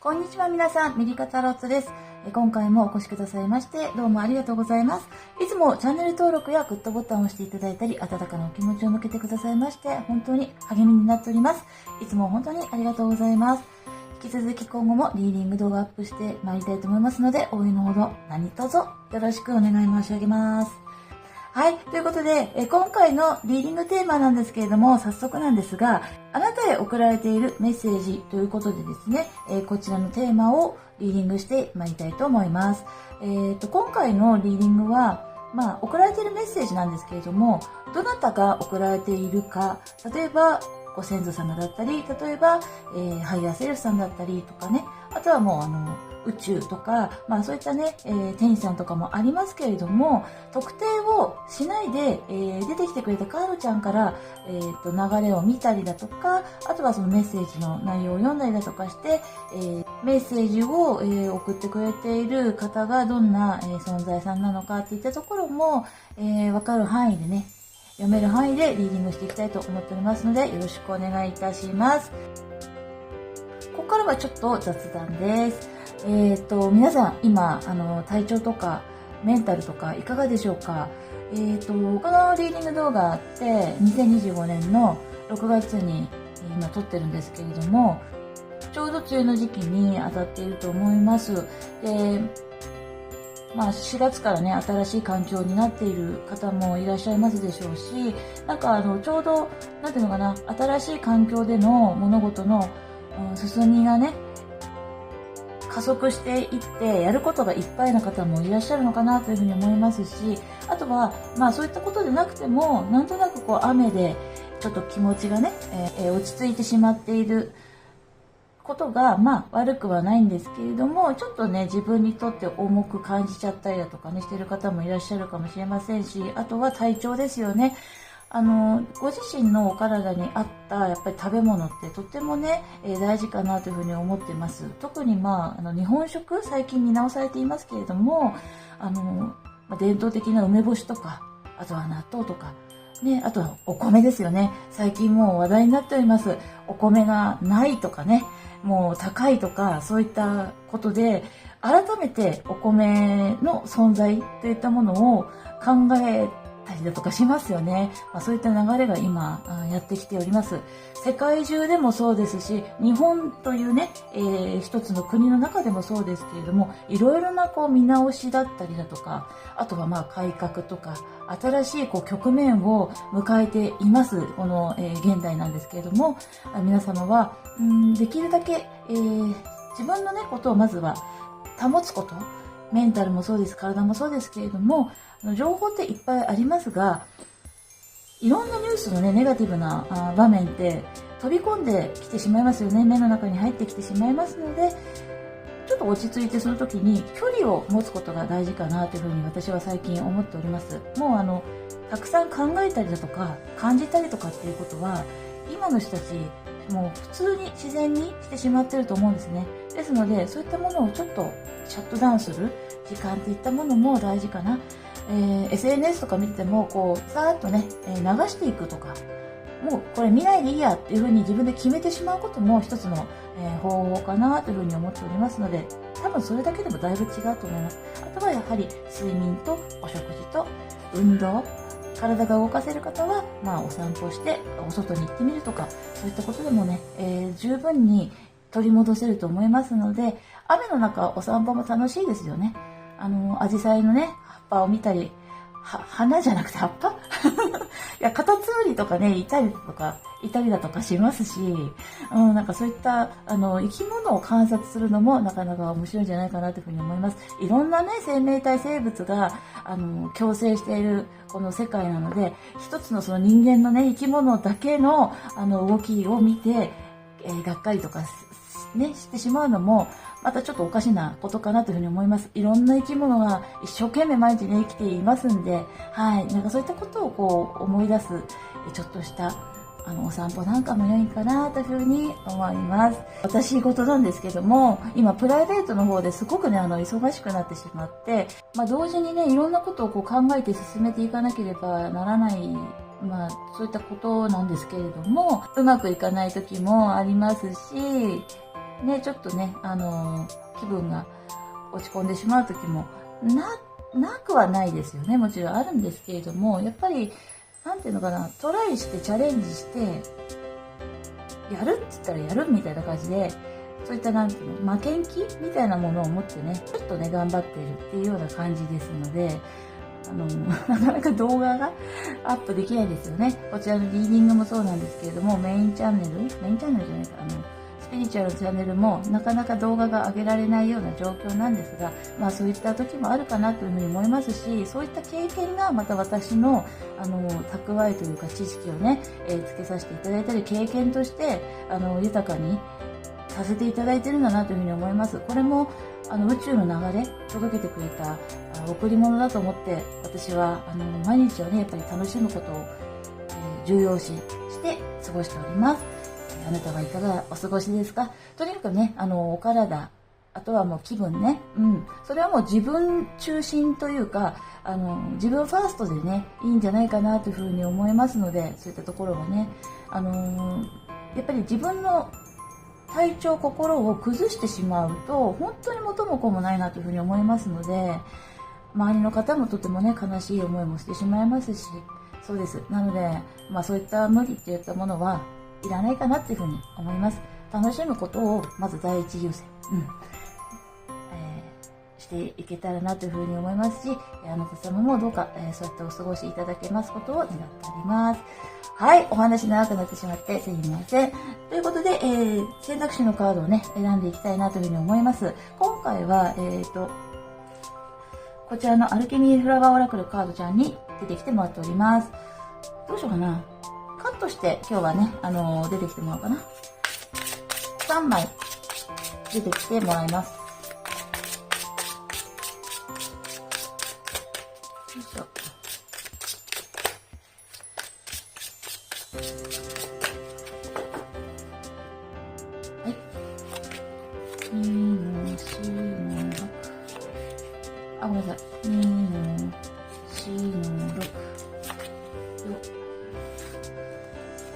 こんにちは皆さん、ミリカタロットです。今回もお越しくださいましてどうもありがとうございます。いつもチャンネル登録やグッドボタンを押していただいたり、温かなお気持ちを向けてくださいまして本当に励みになっております。いつも本当にありがとうございます。引き続き今後もリーディング動画アップしてまいりたいと思いますので、応援のほど何卒よろしくお願い申し上げます。はい。ということで、今回のリーディングテーマなんですけれども、早速なんですが、あなたへ送られているメッセージということでですね、こちらのテーマをリーディングしてまいりたいと思います。今回のリーディングは、送られているメッセージなんですけれども、どなたが送られているか、例えば、ご先祖様だったり、例えば、ハイヤーセルフさんだったりとかね、あとはもう宇宙とか、そういったね、天使さんとかもありますけれども、特定をしないで、出てきてくれたカードちゃんから、流れを見たりだとか、あとはそのメッセージの内容を読んだりだとかして、メッセージを、送ってくれている方がどんな、存在さんなのかっていったところも、わかる範囲でね、読める範囲でリーディングしていきたいと思っておりますので、よろしくお願いいたします。ここからはちょっと雑談です。皆さん今体調とかメンタルとかいかがでしょうか。このリーディング動画って2025年の6月に今撮ってるんですけれども、ちょうど梅雨の時期に当たっていると思います。で、4月からね、新しい環境になっている方もいらっしゃいますでしょうし、ちょうど、なんていうのかな、新しい環境での物事の、進みがね、加速していってやることがいっぱいな方もいらっしゃるのかなというふうに思いますし、あとはそういったことでなくてもなんとなく雨でちょっと気持ちがね、落ち着いてしまっていることが悪くはないんですけれども、ちょっとね自分にとって重く感じちゃったりだとかねしている方もいらっしゃるかもしれませんし、あとは体調ですよね。ご自身のお体に合ったやっぱり食べ物ってとってもね、大事かなというふうに思ってます。特に日本食最近見直されていますけれども、伝統的な梅干しとか、あとは納豆とかね、あとはお米ですよね。最近もう話題になっております。お米がないとかね、もう高いとかそういったことで改めてお米の存在といったものを考えたりだとかしますよね。そういった流れが今やってきております。世界中でもそうですし、日本というね、一つの国の中でもそうですけれども、いろいろな見直しだったりだとか、あとは改革とか、新しい局面を迎えています。この、現代なんですけれども、皆様はできるだけ、自分のねことをまずは保つこと、メンタルもそうです、体もそうですけれども、情報っていっぱいありますが、いろんなニュースのね、ネガティブな場面って飛び込んできてしまいますよね。目の中に入ってきてしまいますので、ちょっと落ち着いてその時に距離を持つことが大事かなというふうに私は最近思っております。もうたくさん考えたりだとか感じたりとかっていうことは今の人たちもう普通に自然にしてしまっていると思うんですね。ですのでそういったものをちょっとシャットダウンする時間っていったものも大事かな。SNS とか見ててもさーっとね、流していくとか、もうこれ見ないでいいやっていうふうに自分で決めてしまうことも一つの、方法かなというふうに思っておりますので、多分それだけでもだいぶ違うと思います。あとはやはり睡眠とお食事と運動、体が動かせる方は、お散歩してお外に行ってみるとか、そういったことでもね、十分に取り戻せると思いますので、雨の中お散歩も楽しいですよね。アジサイのね葉っぱを見たり、花じゃなくて葉っぱいや、カタツムリとかねいたりだとかしますし、そういった生き物を観察するのもなかなか面白いんじゃないかなというふうに思います。いろんなね生命体生物が共生しているこの世界なので、一つのその人間のね生き物だけの動きを見て、がっかりとかねしてしまうのもまたちょっとおかしなことかなというふうに思います。いろんな生き物が一生懸命毎日ね生きていますんで、そういったことを思い出すちょっとしたお散歩なんかも良いかなというふうに思います。私事なんですけども、今プライベートの方ですごくね忙しくなってしまって、同時にねいろんなことを考えて進めていかなければならないそういったことなんですけれども、うまくいかない時もありますし、ね、ちょっとね、気分が落ち込んでしまう時もなくはないですよね。もちろんあるんですけれども、やっぱり、なんていうのかな、トライしてチャレンジして、やるって言ったらやるみたいな感じで、そういったなんていうの、負けん気みたいなものを持ってね、ちょっとね、頑張っているっていうような感じですので、なかなか動画がアップできないですよね。こちらのリーディングもそうなんですけれども、メインチャンネルじゃないか、スピリチュアルのチャンネルもなかなか動画が上げられないような状況なんですが、まあそういった時もあるかなというふうに思いますし、そういった経験がまた私の、蓄えというか知識をね、つけさせていただいたり、経験として、豊かにさせていただいてるんだなというふうに思います。これも、宇宙の流れ、届けてくれた贈り物だと思って、私は、毎日をね、やっぱり楽しむことを、重要視して過ごしております。あなたはいかがお過ごしですか？とにかくね、お体、あとはもう気分ね。それはもう自分中心というか、自分ファーストでね、いいんじゃないかなというふうに思いますので、そういったところはね、やっぱり自分の体調、心を崩してしまうと、本当に元も子もないなというふうに思いますので、周りの方もとてもね、悲しい思いもしてしまいますし、そうです。なので、そういった無理っていったものはいらないかなっていうふうに思います。楽しむことをまず第一優先、していけたらなというふうに思いますし、あなた様もどうか、そうやってお過ごしいただけますことを願っております。はい、お話長くなってしまってすいません。ということで、選択肢のカードをね、選んでいきたいなというふうに思います。今回は、こちらのアルケミーフラワーオラクルカードちゃんに出てきてもらっております。どうしようかな。カットして今日はね、出てきてもらおうかな。3枚出てきてもらいます。よいしょ。はい。2の4の6。あ、ごめんなさい。2の4の6。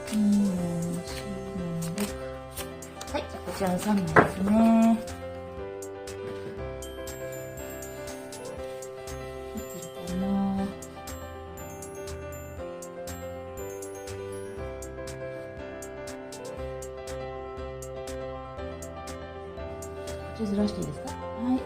2の4の6。はい。じゃあこちらの3枚ですね。入ってるかな。こっちずらしていいですか？はい。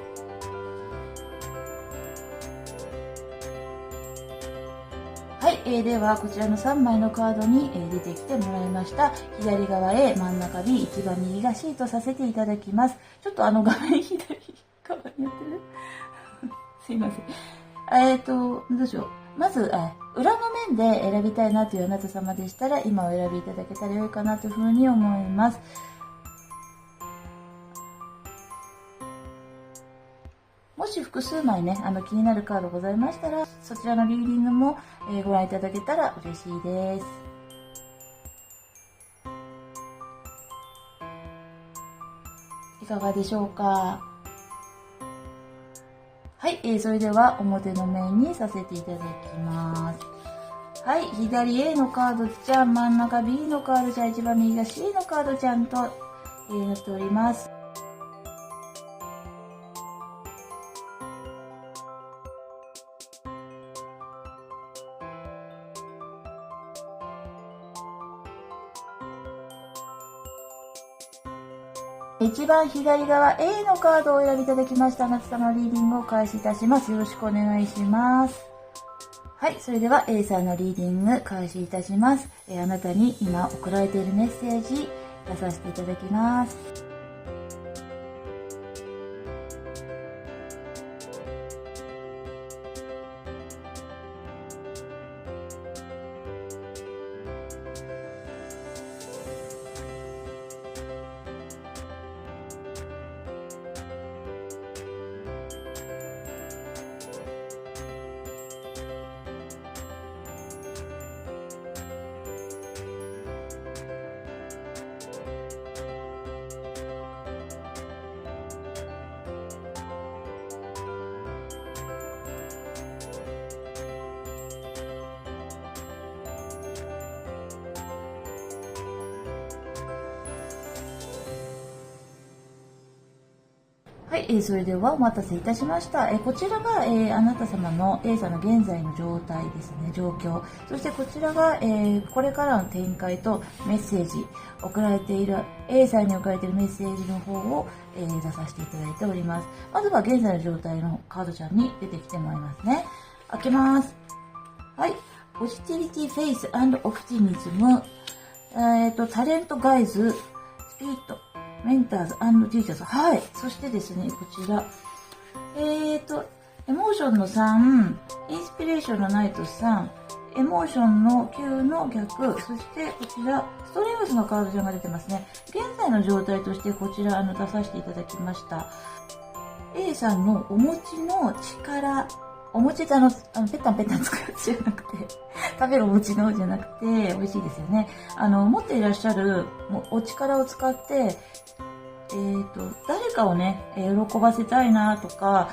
はい、ではこちらの3枚のカードに、出てきてもらいました。左側 A、真ん中 B、一番右が C とさせていただきます。ちょっと画面左側にやってるすいません。どうしよう。まず、裏の面で選びたいなというあなた様でしたら、今お選びいただけたらよいかなというふうに思います。もし複数枚ね、気になるカードございましたら、そちらのリーディングも、ご覧いただけたら嬉しいです。いかがでしょうか？はい、それでは表の面にさせていただきます。はい、左 A のカードちゃん、真ん中 B のカードちゃん、一番右が C のカードちゃんと、なっております。一番左側 A のカードをお選びいただきました。あなた様のリーディングを開始いたします。よろしくお願いします。はい、それでは A さんのリーディング開始いたします。あなたに今送られているメッセージ出させていただきます。はい、それではお待たせいたしました。こちらが、あなた様の A さんの現在の状態ですね、状況。そしてこちらが、これからの展開とメッセージ、送られている、A さんに送られているメッセージの方を、出させていただいております。まずは現在の状態のカードちゃんに出てきてもらいますね。開けます。はい。ポジティビティフェイス&オプティミズム、タレントガイズ、スピリット、メンターズ&ティーチャーズ。はい。そしてですね、こちら。エモーションの3、インスピレーションのナイト3、エモーションの9の逆、そしてこちら、ストリームスのカードちゃんが出てますね。現在の状態としてこちら、出させていただきました。A さんのお持ちの力、お餅ってペタンペタン使うやつじゃなくて、食べるお餅のじゃなくて、美味しいですよね。持っていらっしゃるお力を使って、誰かをね、喜ばせたいなとか、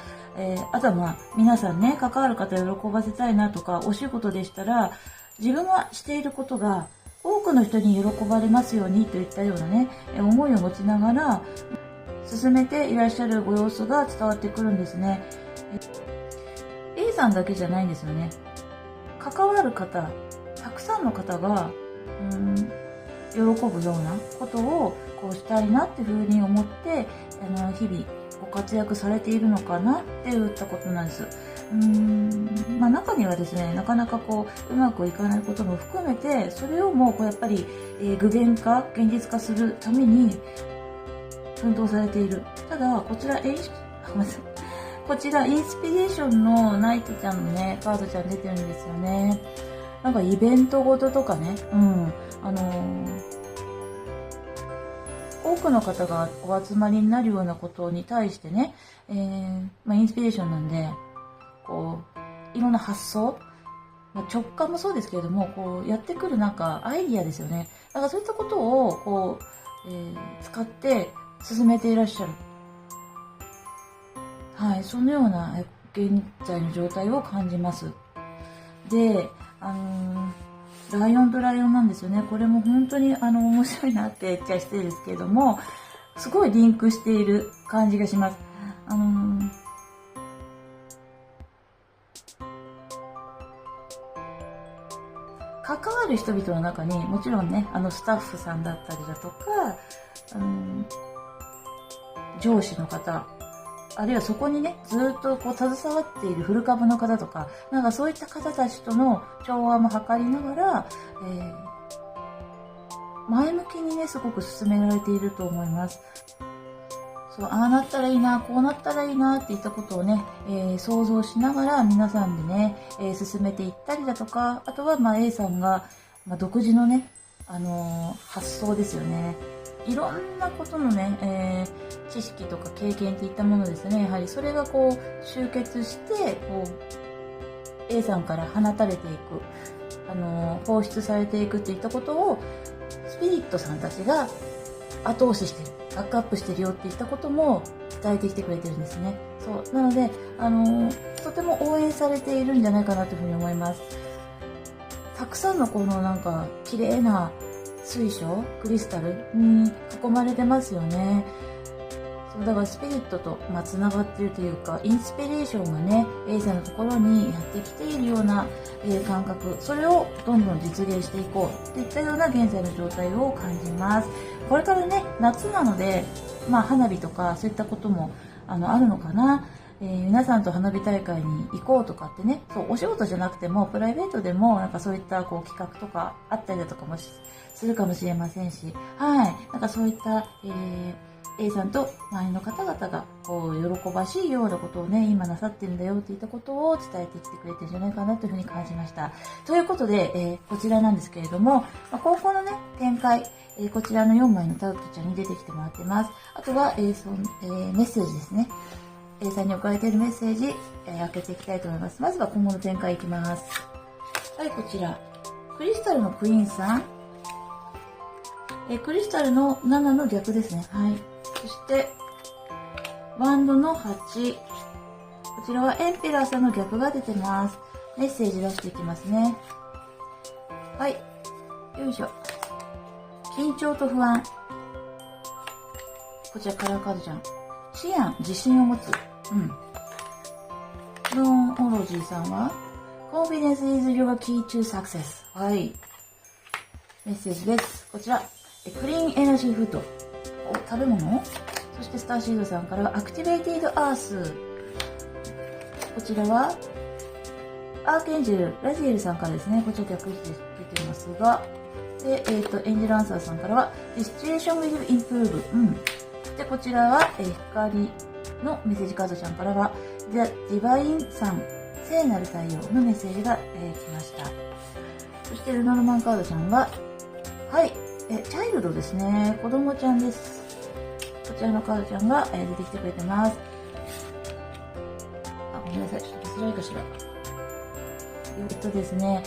あとは皆さんね、関わる方を喜ばせたいなとか、お仕事でしたら、自分がしていることが多くの人に喜ばれますようにといったようなね、思いを持ちながら、進めていらっしゃるご様子が伝わってくるんですね。A さんだけじゃないんですよね。関わる方、たくさんの方が、喜ぶようなことをこうしたいなっていうふうに思って、日々ご活躍されているのかなって言ったことなんです。中にはですね、なかなかうまくいかないことも含めて、それをもうやっぱり、具現化、現実化するために奮闘されている。ただ、こちら、こちら、インスピレーションのナイトちゃんのね、カードちゃん出てるんですよね。なんかイベントごととかね、多くの方がお集まりになるようなことに対してね、インスピレーションなんで、いろんな発想、直感もそうですけれども、やってくるなんかアイディアですよね。だからそういったことを、使って進めていらっしゃる。はい、そのような現在の状態を感じます。で、ライオンとライオンなんですよね。これも本当に面白いなって言っちゃ失礼ですけれども、すごいリンクしている感じがします。関わる人々の中にもちろんね、スタッフさんだったりだとか、上司の方、あるいはそこにね、ずっと携わっている古株の方とか、なんかそういった方たちとの調和も図りながら、前向きにね、すごく進められていると思います。そう、ああなったらいいな、こうなったらいいなっていったことをね、想像しながら皆さんでね、進めていったりだとか、あとはA さんが、独自のね、発想ですよね。いろんなことのね、知識とか経験っていったものですね。やはりそれが集結して、A さんから放たれていく、放出されていくっていったことを、スピリットさんたちが後押ししてる、バックアップしてるよっていったことも伝えてきてくれてるんですね。そう。なので、とても応援されているんじゃないかなというふうに思います。たくさんのなんか、綺麗な水晶、クリスタルに囲まれてますよね。そう、だからスピリットと、つながっているというか、インスピレーションがね、A さんのところにやってきているような、感覚、それをどんどん実現していこうといったような現在の状態を感じます。これからね、夏なので、花火とかそういったこともあるのかな。皆さんと花火大会に行こうとかってね、そう、お仕事じゃなくても、プライベートでも、なんかそういった企画とかあったりだとかもするかもしれませんし、はい。なんかそういった、A さんと周りの方々が、喜ばしいようなことをね、今なさってるんだよっていったことを伝えてきてくれてるんじゃないかなというふうに感じました。ということで、こちらなんですけれども、高校のね、展開、こちらの4枚のタロットちゃんに出てきてもらってます。あとは、メッセージですね。A さんに置かれているメッセージ、開けていきたいと思います。まずは今後の展開いきます。はい、こちら。クリスタルのクイーンさん。クリスタルの7の逆ですね。はい。そして、ワンドの8。こちらはエンペラーさんの逆が出てます。メッセージ出していきますね。はい。よいしょ。緊張と不安。こちらカラーカードじゃん。シアン、自信を持つ。ローンオロジーさんは、Confidence is your key to success。はい。メッセージです。こちら、クリーンエナジーフード。食べ物？そしてスターシードさんからは、Activated Earth。こちらは、アークエンジェル、ラジエルさんからですね、こちら逆して出ていますが、で、エンジェルアンサーさんからは、The situation will improve。で、こちらは、光のメッセージカードちゃんからは、The Divine さん、聖なる太陽のメッセージが、来ました。そして、ルノルマンカードちゃんは、はい、チャイルドですね。子供ちゃんです。こちらのカードちゃんが、出てきてくれてます。ごめんなさい。ちょっと辛いかしら。ですね、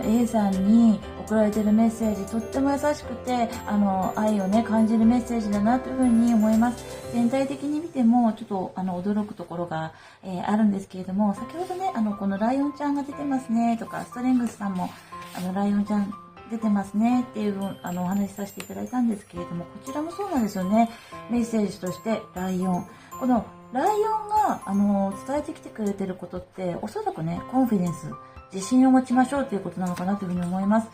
A さんに送られているメッセージ、とっても優しくて、愛をね、感じるメッセージだなというふうに思います。全体的に見ても、ちょっと、驚くところが、あるんですけれども、先ほどね、このライオンちゃんが出てますね、とか、ストレングスさんも、ライオンちゃん出てますね、っていう、お話しさせていただいたんですけれども、こちらもそうなんですよね。メッセージとして、ライオン。この、ライオンが、伝えてきてくれてることって、おそらくね、コンフィデンス、自信を持ちましょうということなのかなというふうに思います。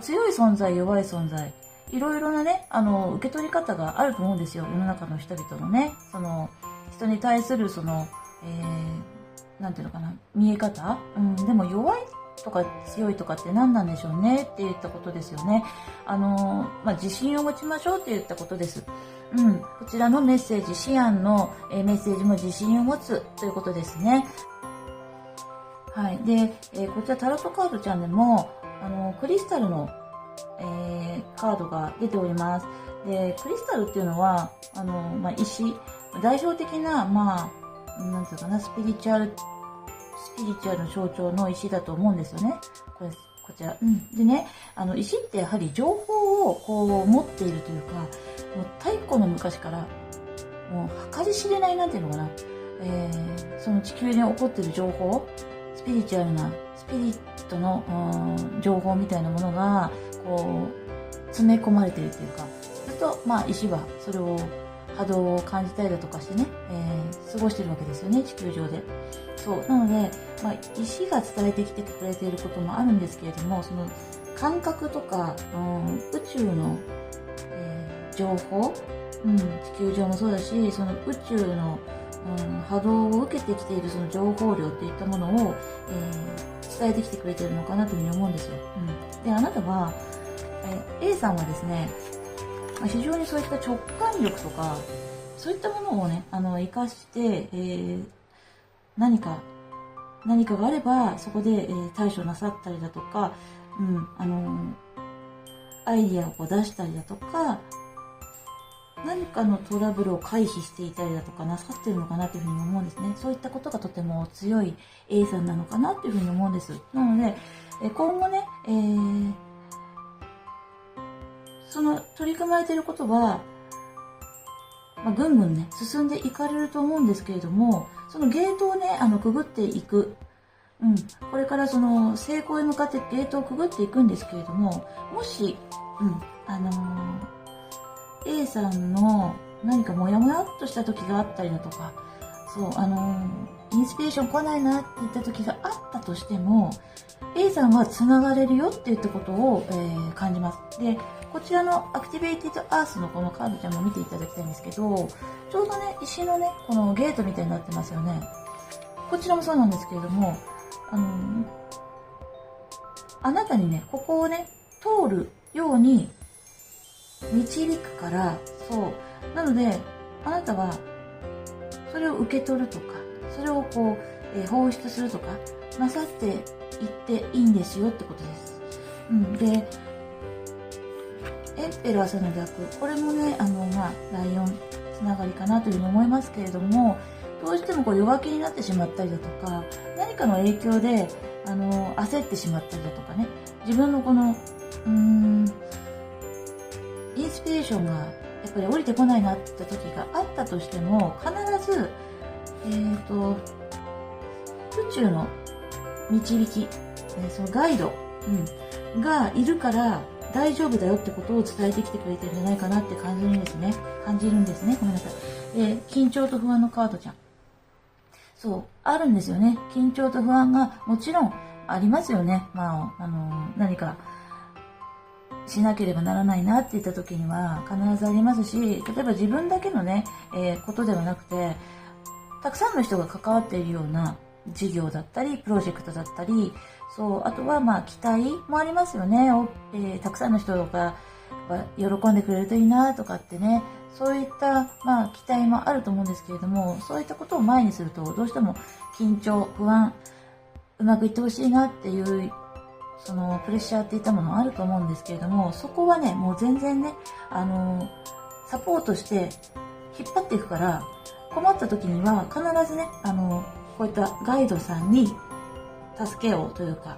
強い存在、弱い存在、いろいろなね、受け取り方があると思うんですよ。世の中の人々のね、人に対するなんていうのかな、見え方。でも弱いとか強いとかって何なんでしょうねって言ったことですよね。自信を持ちましょうって言ったことです。こちらのメッセージ、シアンのメッセージも自信を持つということですね。はい。で、こちらタロットカードちゃんでも、クリスタルの、カードが出ております。で、クリスタルっていうのは、石、代表的な、なんていうかな、スピリチュアルの象徴の石だと思うんですよね。こちら。でね、石ってやはり情報をこう持っているというか、もう太古の昔から、もう計り知れないなんていうのかな、その地球に起こっている情報、スピリチュアルな、スピリットの、情報みたいなものが、こう、詰め込まれているというか、ずっと、石はそれを、波動を感じたりだとかしてね、過ごしてるわけですよね、地球上で。そう。なので、石が伝えてきてくれていることもあるんですけれども、その、感覚とか、宇宙の、情報、地球上もそうだし、その宇宙の、波動を受けてきているその情報量っていったものを、伝えてきてくれているのかなというふうに思うんですよ。で、あなたは、A さんはですね、非常にそういった直感力とか、そういったものをね、活かして、何かがあれば、そこで、対処なさったりだとか、アイディアをこう出したりだとか、何かのトラブルを回避していたりだとかなさってるのかなというふうに思うんですね。そういったことがとても強い A さんなのかなというふうに思うんです。なので、今後ね、その取り組まれていることは、ぐんぐんね、進んでいかれると思うんですけれども、そのゲートをね、くぐっていく。これからその成功へ向かってゲートをくぐっていくんですけれども、もし、A さんの何かモヤモヤっとした時があったりだとか、そう、インスピレーション来ないなって言った時があったとしても、A さんは繋がれるよって言ったことを、感じます。で、こちらのアクティベイティドアースのこのカードちゃんも見ていただきたいんですけど、ちょうどね、石のね、このゲートみたいになってますよね。こちらもそうなんですけれども、あなたにね、ここをね、通るように導くから、そう。なので、あなたは、それを受け取るとか、それをこう、放出するとか、なさっていっていいんですよってことです。で、エンペラーさんの逆、これもね、ライオンつながりかなというふうに思いますけれども、どうしてもこう弱気になってしまったりだとか、何かの影響で、焦ってしまったりだとかね、自分のこの、インスピレーションがやっぱり降りてこないなって言った時があったとしても、必ず、宇宙の導き、そのガイド、がいるから、大丈夫だよってことを伝えてきてくれてるんじゃないかなって感じるんですね。ごめんなさい。緊張と不安のカードじゃん。そう、あるんですよね。緊張と不安がもちろんありますよね。何かしなければならないなって言った時には必ずありますし、例えば自分だけのね、ことではなくて、たくさんの人が関わっているような事業だったり、プロジェクトだったり、そう、あとは期待もありますよね。たくさんの人が喜んでくれるといいなとかってね、そういった期待もあると思うんですけれども、そういったことを前にするとどうしても緊張、不安、うまくいってほしいなっていうそのプレッシャーっていったものあると思うんですけれども、そこはね、もう全然ね、サポートして引っ張っていくから、困った時には必ずね、こういったガイドさんに助けをというか、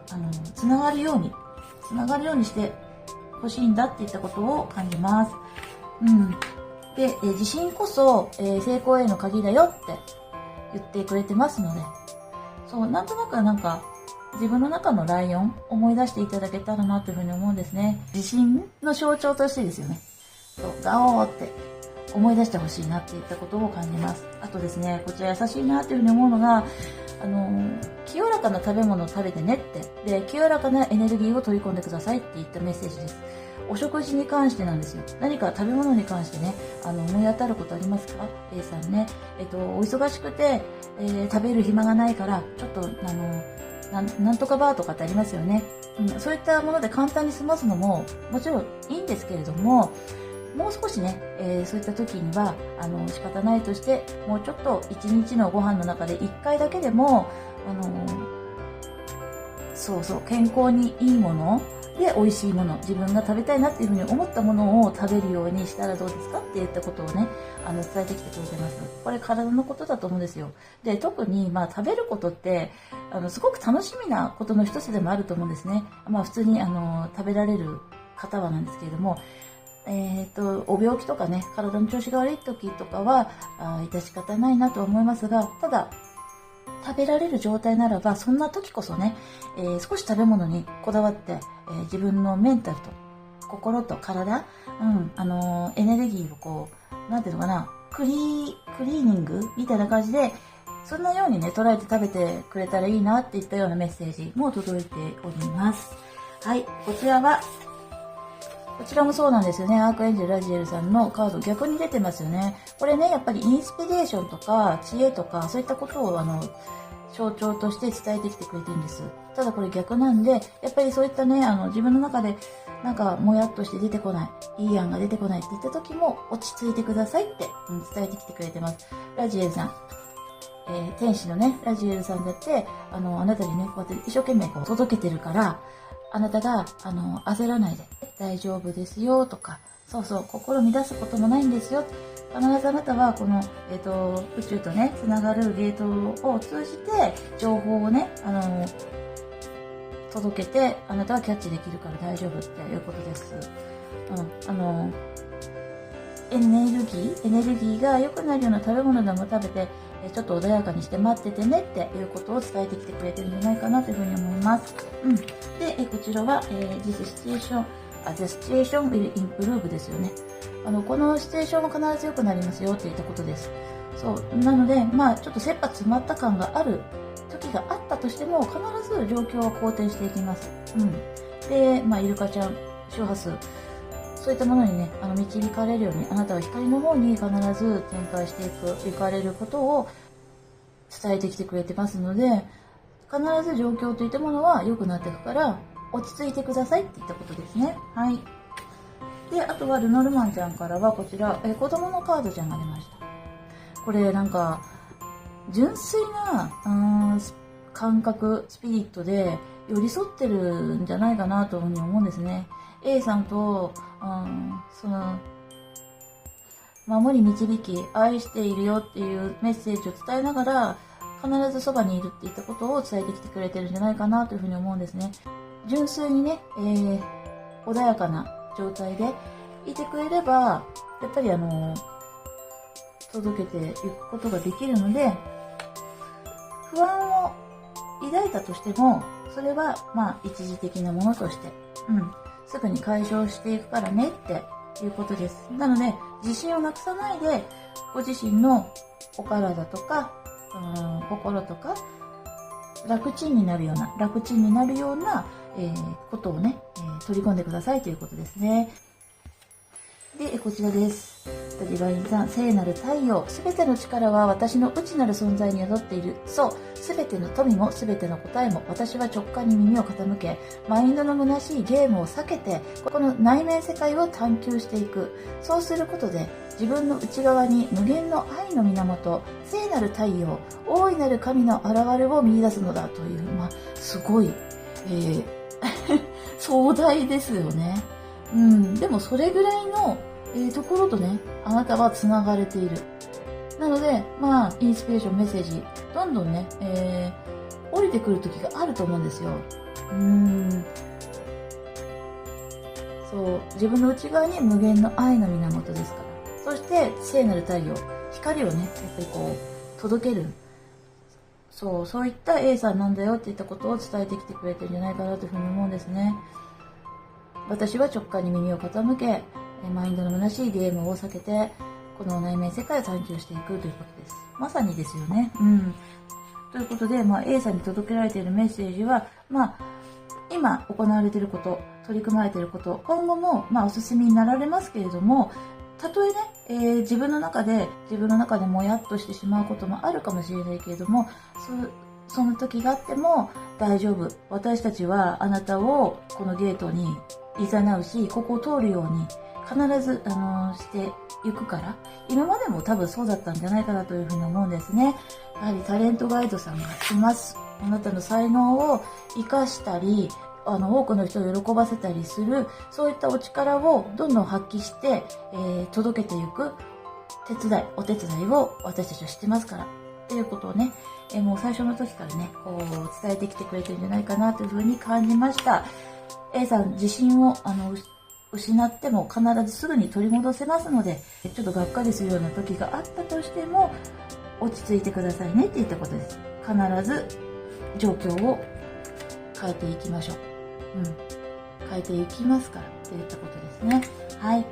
つながるようにしてほしいんだっていったことを感じます。で、自信こそ、成功への鍵だよって言ってくれてますので、そう、なんとなく自分の中のライオン思い出していただけたらなというふうに思うんですね。自信の象徴としてですよね。そう、ガオーって思い出してほしいなっていったことを感じます。あとですね、こちら優しいなというふうに思うのが、清らかな食べ物を食べてねって、で、清らかなエネルギーを取り込んでくださいっていったメッセージです。お食事に関してなんですよ。何か食べ物に関してね、思い当たることありますか？ A さんね。お忙しくて、食べる暇がないから、ちょっと、なんとかバーとかってありますよね。そういったもので簡単に済ますのも、もちろんいいんですけれども、もう少しね、そういった時には、仕方ないとして、もうちょっと一日のご飯の中で一回だけでも、健康にいいもので美味しいもの、自分が食べたいなっていうふうに思ったものを食べるようにしたらどうですかって言ったことをね、伝えてきてくれてます。これ体のことだと思うんですよ。で、特に、食べることって、すごく楽しみなことの一つでもあると思うんですね。普通に、食べられる方はなんですけれども、お病気とかね、体の調子が悪い時とかは、致し方ないなと思いますが、ただ、食べられる状態ならば、そんな時こそね、少し食べ物にこだわって、自分のメンタルと心と体、エネルギーをなんていうのかな、クリーニングみたいな感じで、そんなようにね、捉えて食べてくれたらいいなっていったようなメッセージも届いております。はい、こちらもそうなんですよね。アークエンジェル・ラジエルさんのカード逆に出てますよね。これね、やっぱりインスピレーションとか知恵とかそういったことを象徴として伝えてきてくれてるんです。ただこれ逆なんで、やっぱりそういったね、自分の中でもやっとして出てこない、いい案が出てこないって言った時も落ち着いてくださいって、伝えてきてくれてます。ラジエルさん。天使のね、ラジエルさんだって、あなたにね、こうやって一生懸命届けてるから、あなたが、焦らないで、大丈夫ですよとか、心乱すこともないんですよ。必ずあなたは、宇宙とね、つながるゲートを通じて、情報をね、届けて、あなたはキャッチできるから大丈夫っていうことです。エネルギーが良くなるような食べ物でも食べて、ちょっと穏やかにして待っててねっていうことを伝えてきてくれてるんじゃないかなというふうに思います。で、こちらは、The situation will improve ですよね。このシチュエーションは必ず良くなりますよって言ったことです。そう。なので、ちょっと切羽詰まった感がある時があったとしても、必ず状況は好転していきます。で、イルカちゃん、周波数、そういったものにね、導かれるように、あなたは光の方に必ず展開していかれることを伝えてきてくれてますので、必ず状況といったものは良くなっていくから、落ち着いてくださいって言ったことですね。はい。で、あとはルノルマンちゃんからはこちら、子供のカードちゃんが出ました。これ純粋な、感覚、スピリットで寄り添ってるんじゃないかなというふうに思うんですね。A さんと、守り導き、愛しているよっていうメッセージを伝えながら、必ずそばにいるって言ったことを伝えてきてくれてるんじゃないかなというふうに思うんですね。純粋にね、穏やかな状態でいてくれれば、やっぱり届けていくことができるので、不安を抱いたとしても、それは一時的なものとして、すぐに解消していくからねっていうことです。なので、自信をなくさないで、ご自身のお体とか、心とか、楽ちんになるような、ことをね、取り込んでくださいということですね。で、こちらです。ディバインさん、聖なる太陽、すべての力は私の内なる存在に宿っている。そう、すべての富もすべての答えも、私は直感に耳を傾け、マインドの虚しいゲームを避けて、この内面世界を探求していく。そうすることで、自分の内側に無限の愛の源、聖なる太陽、大いなる神の現れを見出すのだという、すごい、壮大ですよね。でもそれぐらいの、ところとね、あなたは繋がれている。なので、インスピレーション、メッセージ、どんどんね、降りてくる時があると思うんですよ。そう、自分の内側に無限の愛の源ですから。そして、聖なる太陽、光をね、やっぱりこう、届ける。そういった A さんなんだよっていったことを伝えてきてくれてるんじゃないかなというふうに思うんですね。私は直感に耳を傾け、マインドの虚しいゲームを避けて、この内面世界を探求していくということです。まさにですよね。ということで、A さんに届けられているメッセージは、今行われていること、取り組まれていること、今後も、お進みになられますけれども、たとえね、自分の中でもやっとしてしまうこともあるかもしれないけれども、その時があっても大丈夫。私たちはあなたをこのゲートに誘うし、ここを通るように必ず、していくから、今までも多分そうだったんじゃないかなというふうに思うんですね。やはりタレントガイドさんがいます。あなたの才能を活かしたり、多くの人を喜ばせたりする、そういったお力をどんどん発揮して、届けていくお手伝いを私たちはしてますから。っていうことをね、もう最初の時からね、こう伝えてきてくれてるんじゃないかなというふうに感じました。A さん、自信を失っても必ずすぐに取り戻せますので、ちょっとがっかりするような時があったとしても、落ち着いてくださいねって言ったことです。必ず状況を変えていきましょう。変えていきますからって言ったことですね。はい。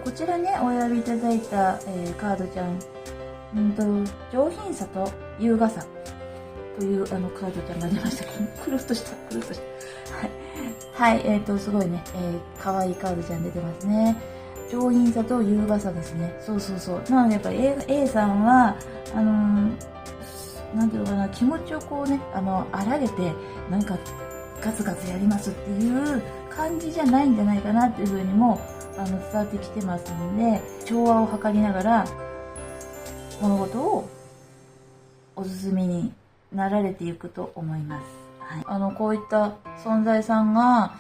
こちらね、お選びいただいた、カードちゃん、上品さと優雅さというカードちゃんが出ました。くるっとした。はい。すごいね、可愛いカードちゃん出てますね。上品さと優雅さですね。そう。なのでやっぱり A さんは、なんていうのかな、気持ちをこうね、荒げて、なんか、ガツガツやりますっていう感じじゃないんじゃないかなっていうふうにも、伝わってきてますので、調和を図りながら、物事をお進みになられていくと思います。はい。こういった存在さんが、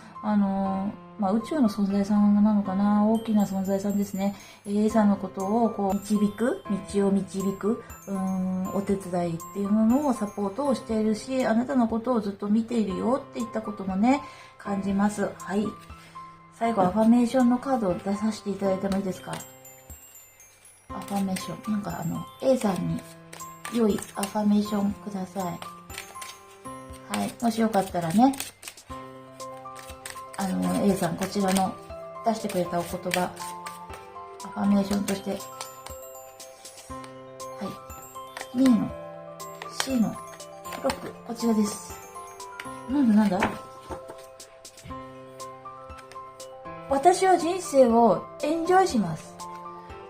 宇宙の存在さんなのかな、大きな存在さんですね。A さんのことをこう道を導く、お手伝いっていうものをサポートをしているし、あなたのことをずっと見ているよっていったこともね、感じます。はい。最後、アファメーションのカードを出させていただいてもいいですか？アファメーション。なんかA さんに良いアファメーションください。はい。もしよかったらね、A さん、こちらの出してくれたお言葉、アファメーションとして、はい。2の C の6、こちらです。なんだ私は人生をエンジョイします。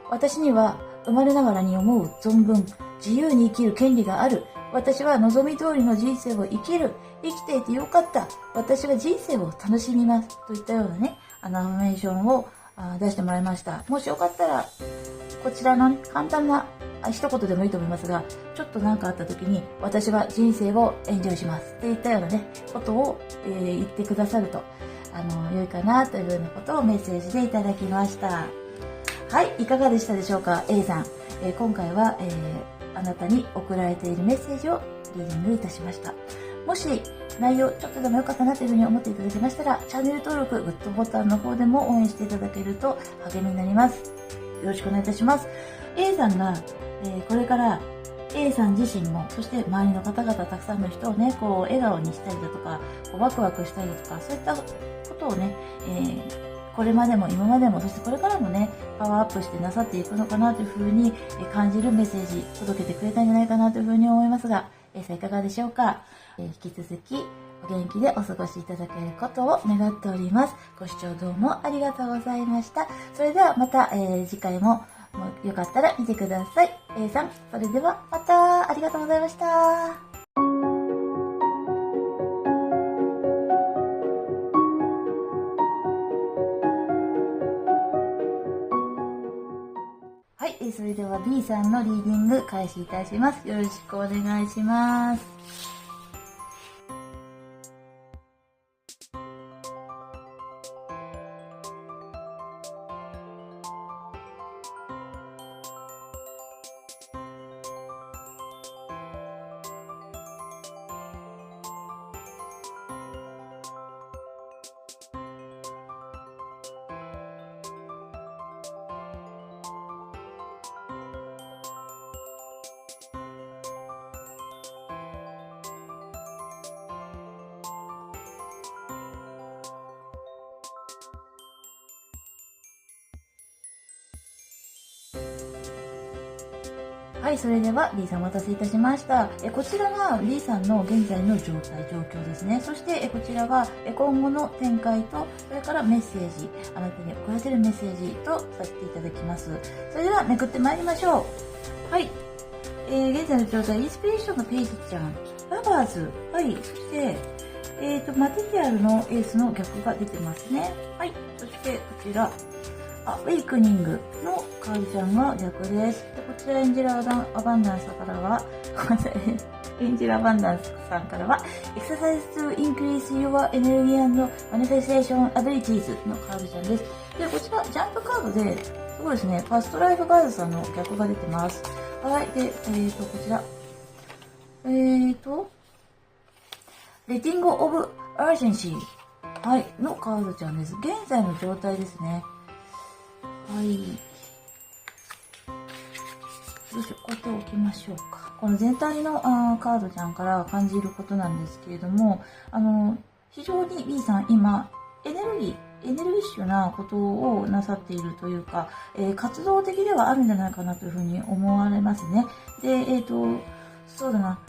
私には生まれながらに思う存分、自由に生きる権利がある。私は望み通りの人生を生きる。生きていてよかった。私は人生を楽しみます。といったようなね、アファメーションを出してもらいました。もしよかったら、こちらの、ね、簡単な一言でもいいと思いますが、ちょっと何かあった時に、私は人生をエンジョイします。っていったようなね、ことを、言ってくださると、良いかなというふうなことをメッセージでいただきました。はい、いかがでしたでしょうか、A さん。今回は、あなたに送られているメッセージをリーディングいたしました。もし内容ちょっとでも良かったなというふうに思っていただけましたら、チャンネル登録、グッドボタンの方でも応援していただけると励みになります。よろしくお願いいたします。A さんが、これから、A さん自身も、そして周りの方々、たくさんの人をね、こう、笑顔にしたりだとか、こうワクワクしたりだとか、そういったことをね、これまでも今までも、そしてこれからもね、パワーアップしてなさっていくのかなというふうに感じるメッセージ、届けてくれたんじゃないかなというふうに思いますが、A さんいかがでしょうか。引き続き、お元気でお過ごしいただけることを願っております。ご視聴どうもありがとうございました。それではまた、次回もよかったら見てください。A さん、それではまたありがとうございました。はい、それでは B さんのリーディング開始いたします。よろしくお願いします。はい、それでは D さんお待たせいたしました。こちらが D さんの現在の状況ですね。そしてこちらが今後の展開と、それからメッセージ、あなたに送らせるメッセージとさせていただきます。それではめくってまいりましょう。はい。現在の状態、インスピレーションのページちゃん、ラバーズ、はい、そして、マテリアルのエースの逆が出てますね。はい、そしてこちら、ウェイクニングのカーディちゃんが逆です。でこちらエンジェラアバンダンスからは、エンジェラアバンダンスさんからは、Exercise to Increase Your Energy and Manifestation Abilities のカーディちゃんです。で、こちらジャンプカードで、すごいですね、パストライフガイドさんの逆が出てます。はい、で、こちら。Letting of Urgency。はい、のカードちゃんです。現在の状態ですね。はい。どうしよう、こうやって置きましょうか。この全体のカードちゃんから感じることなんですけれども、非常に B さん今、エネルギッシュなことをなさっているというか、活動的ではあるんじゃないかなというふうに思われますね。で、そうだな。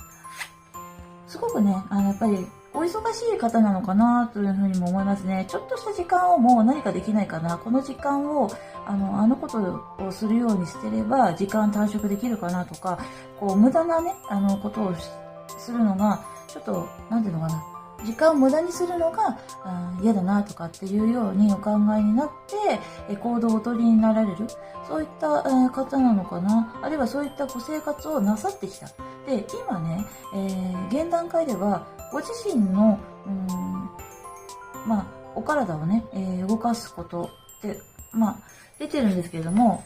すごくね、やっぱり、お忙しい方なのかなというふうにも思いますね。ちょっとした時間をもう何かできないかな。この時間を、あのことをするようにしてれば、時間短縮できるかなとか、こう、無駄なね、ことをするのが、ちょっと、なんていうのかな。時間を無駄にするのが嫌だなとかっていうようにお考えになって行動をお取りになられる、そういった方なのかな。あるいはそういったご生活をなさってきた。で、今ね、現段階ではご自身のお体をね、動かすことって出てるんですけれども、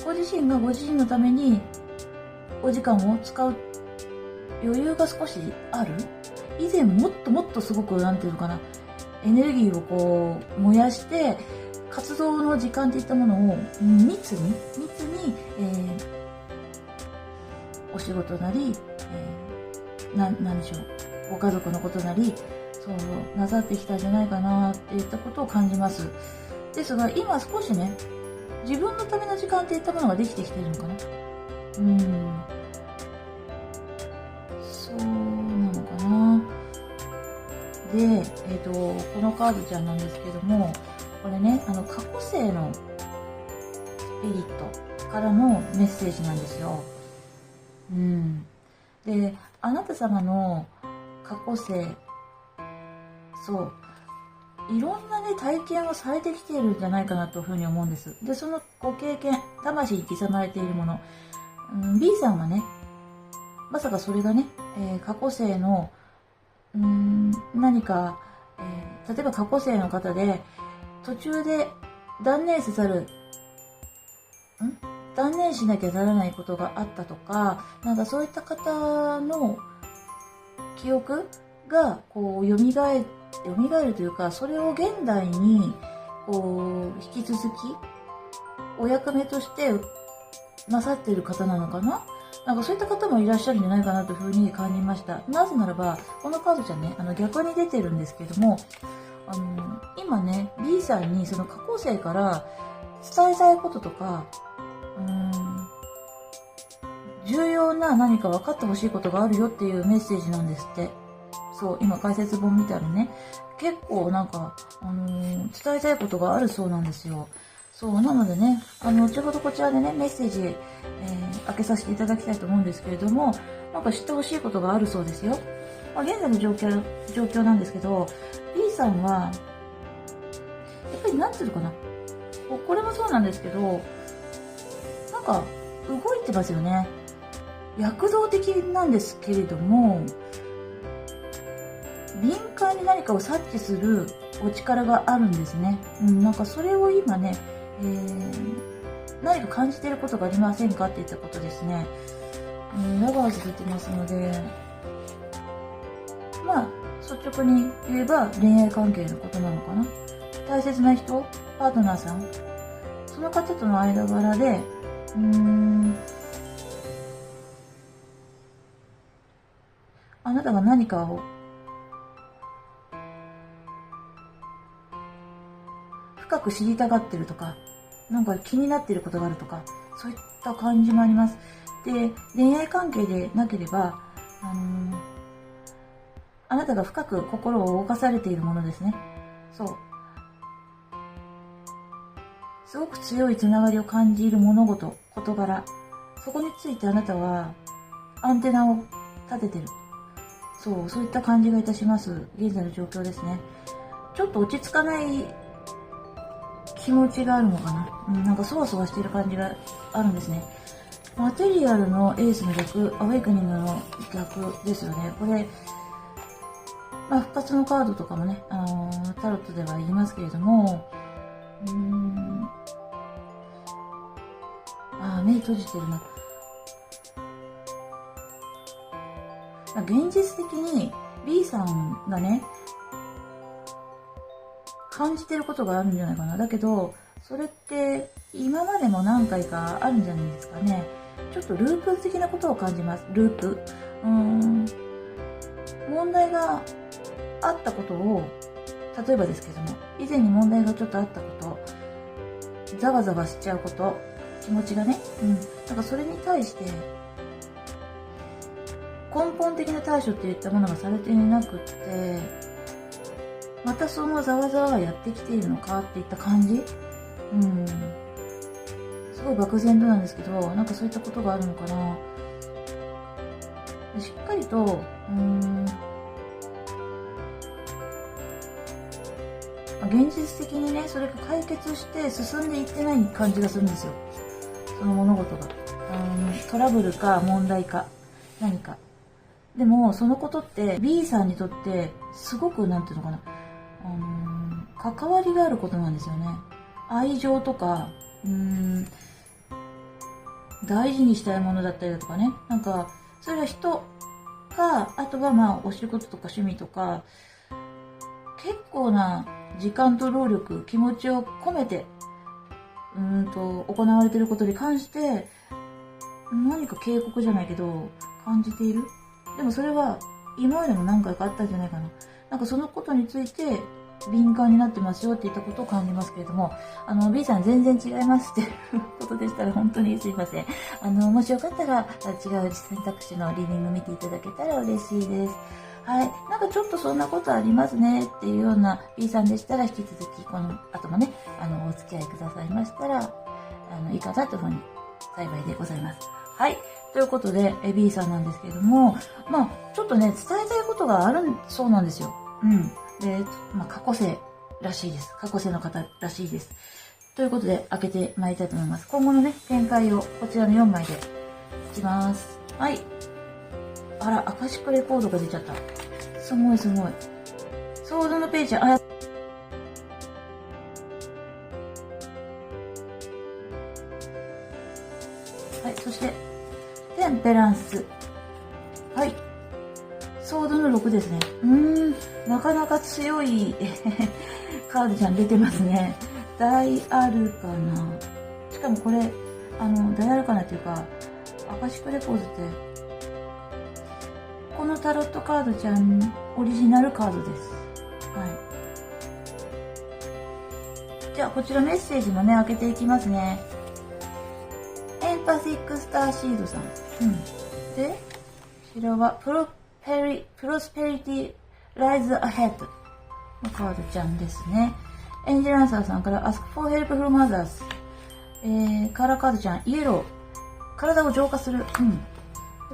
ご自身がご自身のためにお時間を使う余裕が少しある。以前もっとすごくなんていうのかな、エネルギーをこう燃やして活動の時間っていったものを密に、お仕事なり、なんでしょう、ご家族のことなりそうなさってきたんじゃないかなっていったことを感じます。ですが今少しね、自分のための時間っていったものができてきてるのかな。そうなのかな。で、このカードちゃんなんですけども、これね、過去世のスピリットからのメッセージなんですよ。で、あなた様の過去世、いろんなね、体験をされてきているんじゃないかなというふうに思うんです。で、そのご経験、魂に刻まれているもの、B さんはね、まさかそれがね、過去世の、何か、例えば過去世の方で、途中で断念しなきゃならないことがあったとか、なんかそういった方の記憶がこう蘇るというか、それを現代にこう引き続きお役目としてなさっている方なのかな。なんかそういった方もいらっしゃるんじゃないかなというふうに感じました。なぜならば、このカードじゃね、逆に出てるんですけども、今ね、B さんにその過去世から伝えたいこととか、重要な何か分かってほしいことがあるよっていうメッセージなんですって。そう、今解説本見たらね、結構なんか、伝えたいことがあるそうなんですよ。そう、なのでね、後ほどこちらでね、メッセージ、開けさせていただきたいと思うんですけれども、なんか知ってほしいことがあるそうですよ。まあ、現在の状況なんですけど、B さんは、やっぱりなんていうのかな。これもそうなんですけど、なんか、動いてますよね。躍動的なんですけれども、敏感に何かを察知するお力があるんですね。なんかそれを今ね、何か感じていることがありませんかって言ったことですね。ラバーズ出てますので、まあ、率直に言えば恋愛関係のことなのかな。大切な人、パートナーさん、その方との間柄で、あなたが何かを深く知りたがってるとか、なんか気になってることがあるとか、そういった感じもあります。で、恋愛関係でなければ、あなたが深く心を動かされているものですね。そう。すごく強いつながりを感じる物事、事柄。そこについてあなたはアンテナを立ててる。そういった感じがいたします。現在の状況ですね。ちょっと落ち着かない気持ちがあるのかな。なんかそわそわしている感じがあるんですね。マテリアルのエースの逆、アウェイクニングの逆ですよね。これ、まあ復活のカードとかもね、タロットでは言いますけれども、目閉じてるな。現実的に B さんがね、感じてることがあるんじゃないかな。だけど、それって今までも何回かあるんじゃないですかね。ちょっとループ的なことを感じます。ループ。問題があったことを、例えばですけども、以前に問題がちょっとあったこと、ざわざわしちゃうこと、気持ちがね、なんかそれに対して、根本的な対処っていったものがされていなくって、またそのざわざわがやってきているのかっていった感じ、すごい漠然となんですけど、なんかそういったことがあるのかな。しっかりと、現実的にね、それが解決して進んでいってない感じがするんですよ。その物事が。トラブルか問題か何か。でも、そのことって B さんにとってすごくなんていうのかな、関わりがあることなんですよね。愛情とか、大事にしたいものだったりだとかね。なんか、それは人か、あとはまあ、お仕事とか趣味とか、結構な時間と労力、気持ちを込めて、行われていることに関して、何か警告じゃないけど、感じている。でもそれは、今までも何回かあったんじゃないかな。なんかそのことについて、敏感になってますよって言ったことを感じますけれども、B さん全然違いますっていうことでしたら本当にすいません。もしよかったら違う選択肢のリビング見ていただけたら嬉しいです。はい。なんかちょっとそんなことありますねっていうような B さんでしたら引き続きこの後もね、お付き合いくださいましたら、いいかなというふうに幸いでございます。はい。ということで、B さんなんですけれども、まあ、ちょっとね、伝えたいことがあるそうなんですよ。で、過去世らしいです。過去世の方らしいです。ということで、開けてまいりたいと思います。今後のね、展開をこちらの4枚でいきます。はい。あら、アカシックレコードが出ちゃった。すごいすごい。ソードのページ、はい、そして、テンペランス。はい。ソードの6ですね。なかなか強いカードちゃん出てますね。大アルカナ。しかもこれ、大アルカナっていうか、アカシックレコーズって、このタロットカードちゃんオリジナルカードです。はい。じゃあ、こちらメッセージもね、開けていきますね。エンパシックスターシードさん。で、こちらはプロスペリティライズアヘッドのカードちゃんですね。エンジェルアンサーさんから Ask for help from others。カラーカードちゃん、イエロー。体を浄化する。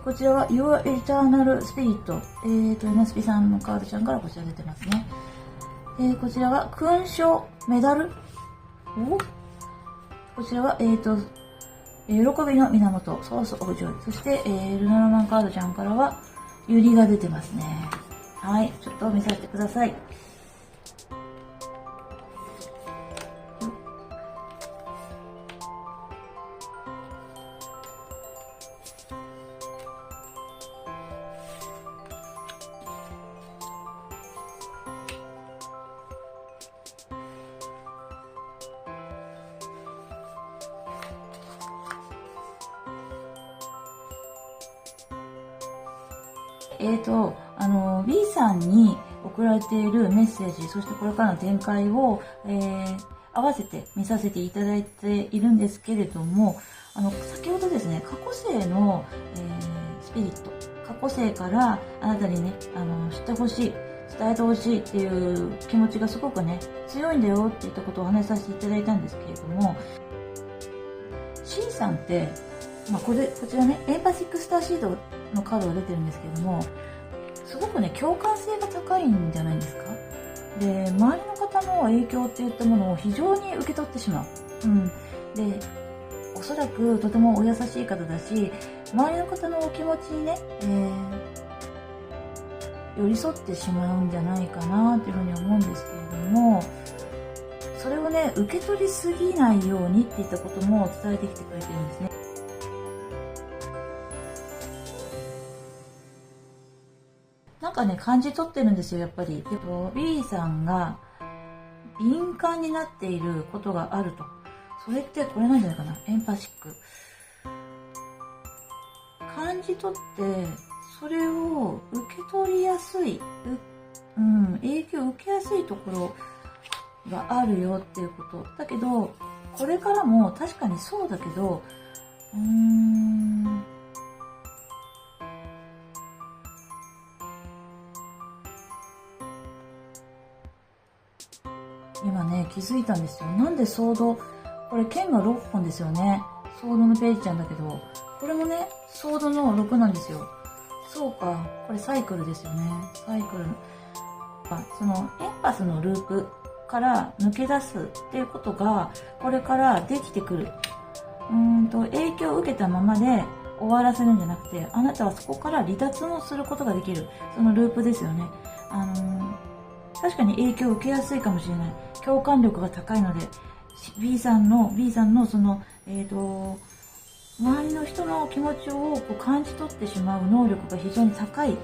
こちらは Your Eternal Spirit。エナスピさんのカードちゃんからこちら出てますね。こちらは勲章、メダル。こちらは、喜びの源、ソースオブジョイ。そして、ルナロマンカードちゃんからは、ユリが出てますね。はい、ちょっと見させてください。B さんに送られているメッセージ、そしてこれからの展開を、合わせて見させていただいているんですけれども、先ほどですね、過去世の、スピリット、過去世からあなたにね、知ってほしい、伝えてほしいっていう気持ちがすごくね、強いんだよっていったことをお話しさせていただいたんですけれども、C さんって、こちらね、エンパシックスターシードのカードが出てるんですけれども、すごくね、共感性が高いんじゃないですか。で、周りの方の影響っていったものを非常に受け取ってしまう。で、おそらくとてもお優しい方だし、周りの方のお気持ちにね、寄り添ってしまうんじゃないかなというふうに思うんですけれども、それをね、受け取りすぎないようにっていったことも伝えてきてくれてるんですね。なんかね、感じ取ってるんですよ、やっぱり。B さんが敏感になっていることがあると。それってこれなんじゃないかな。エンパシック。感じ取って、それを受け取りやすい、影響を受けやすいところがあるよっていうこと。だけど、これからも確かにそうだけど、今ね、気づいたんですよ。なんでソード、これ剣が6本ですよね。ソードのページちゃんだけど、これもね、ソードの6なんですよ。そうか、これサイクルですよね。サイクル。そのエンパスのループから抜け出すっていうことが、これからできてくる。影響を受けたままで終わらせるんじゃなくて、あなたはそこから離脱をすることができる。そのループですよね。確かに影響を受けやすいかもしれない。共感力が高いので、B さんのその、周りの人の気持ちをこう感じ取ってしまう能力が非常に高い。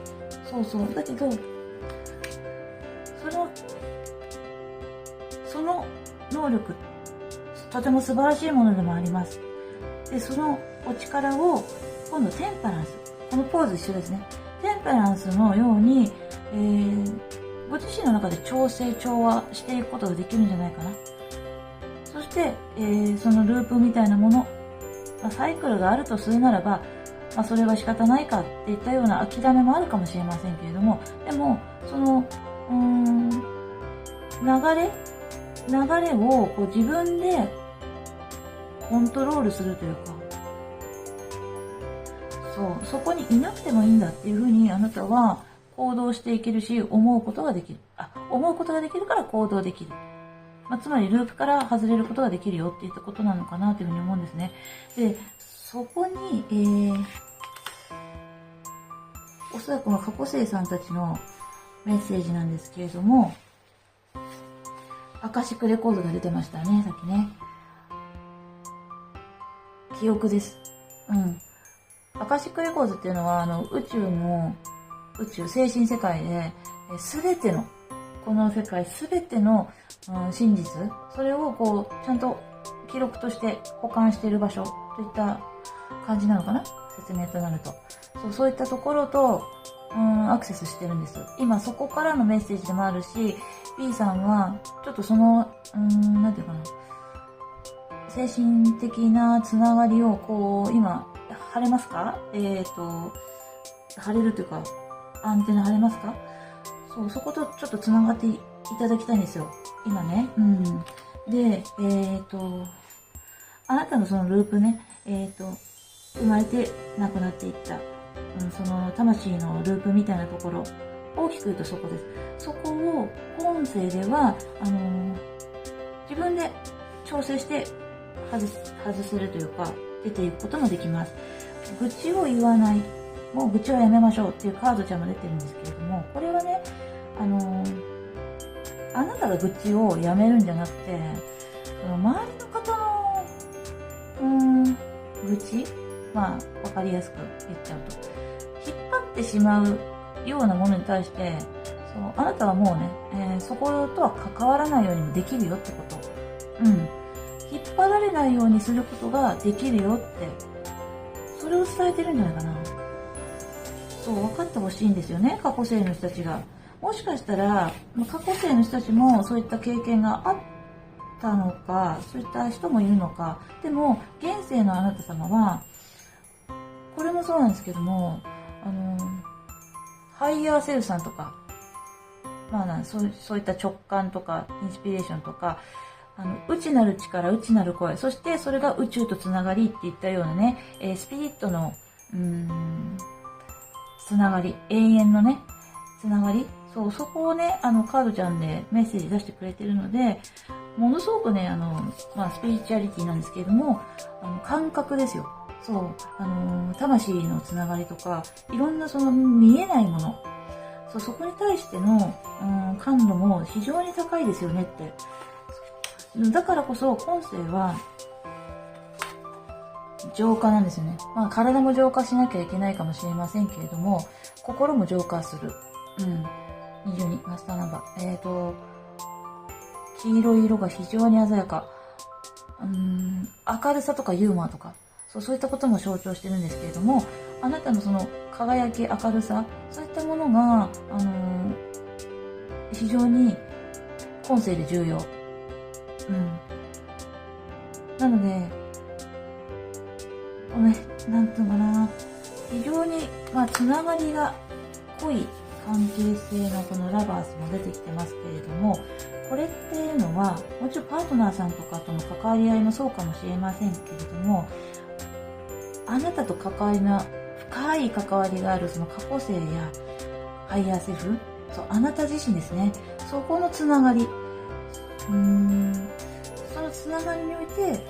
そう。だけど、その能力、とても素晴らしいものでもあります。で、そのお力を、今度テンパランス。このポーズ一緒ですね。テンパランスのように、ご自身の中で調和していくことができるんじゃないかな。そして、そのループみたいなもの、サイクルがあるとするならば、それは仕方ないかっていったような諦めもあるかもしれませんけれども、でも、その、流れをこう自分でコントロールするというか、そこにいなくてもいいんだっていうふうにあなたは行動していけるし、思うことができる。思うことができるから行動できる。つまりループから外れることができるよっていったことなのかなというふうに思うんですね。で、そこに、おそらくこの過去生さんたちのメッセージなんですけれども、アカシックレコードが出てましたね、さっきね。記憶です。アカシックレコードっていうのは、精神世界で、すべての、この世界すべての、真実、それをこう、ちゃんと記録として保管している場所といった感じなのかな、説明となると。そういったところと、アクセスしてるんです。今そこからのメッセージでもあるし、B さんは、ちょっとその、なんていうかな、精神的なつながりを、こう、今、張れますか？張れるというか、アンテナ張れますか？そことちょっとつながっていただきたいんですよ。今ね。で、あなたのそのループね、生まれて亡くなっていった、その魂のループみたいなところ、大きく言うとそこです。そこを音声では、自分で調整して外せるというか、出ていくこともできます。愚痴を言わない。もう愚痴はやめましょうっていうカードちゃんも出てるんですけれども、これはね、あなたが愚痴をやめるんじゃなくて、周りの方の、愚痴、わかりやすく言っちゃうと、引っ張ってしまうようなものに対して、あなたはもうね、そことは関わらないようにもできるよってこと。引っ張られないようにすることができるよって、それを伝えてるんじゃないかな。分かってほしいんですよね、過去世の人たちが。もしかしたら、過去世の人たちもそういった経験があったのか、そういった人もいるのか。でも、現世のあなた様は、これもそうなんですけども、ハイヤーセルさんとか、そういった直感とか、インスピレーションとか、内なる力、内なる声、そしてそれが宇宙とつながりっていったようなね、スピリットの、つながり、永遠のね、つながり、そこをね、カードちゃんでメッセージ出してくれてるので、ものすごくね、スピリチュアリティなんですけれども、感覚ですよ。魂のつながりとか、いろんなその見えないもの、そこに対しての、感度も非常に高いですよねって。だからこそ、今世は、浄化なんですよね。体も浄化しなきゃいけないかもしれませんけれども、心も浄化する。22、マスターナンバー。黄色い色が非常に鮮やか。明るさとかユーモアとか、そういったことも象徴してるんですけれども、あなたのその輝き、明るさ、そういったものが、非常に今世で重要。なので、なんていうのかな、非常に、つながりが濃い関係性のこのラバースも出てきてますけれども、これっていうのは、もちろんパートナーさんとかとの関わり合いもそうかもしれませんけれども、あなたと関わりの深い関わりがあるその過去世やハイヤーセルフ、あなた自身ですね。そこのつながり。そのつながりにおいて、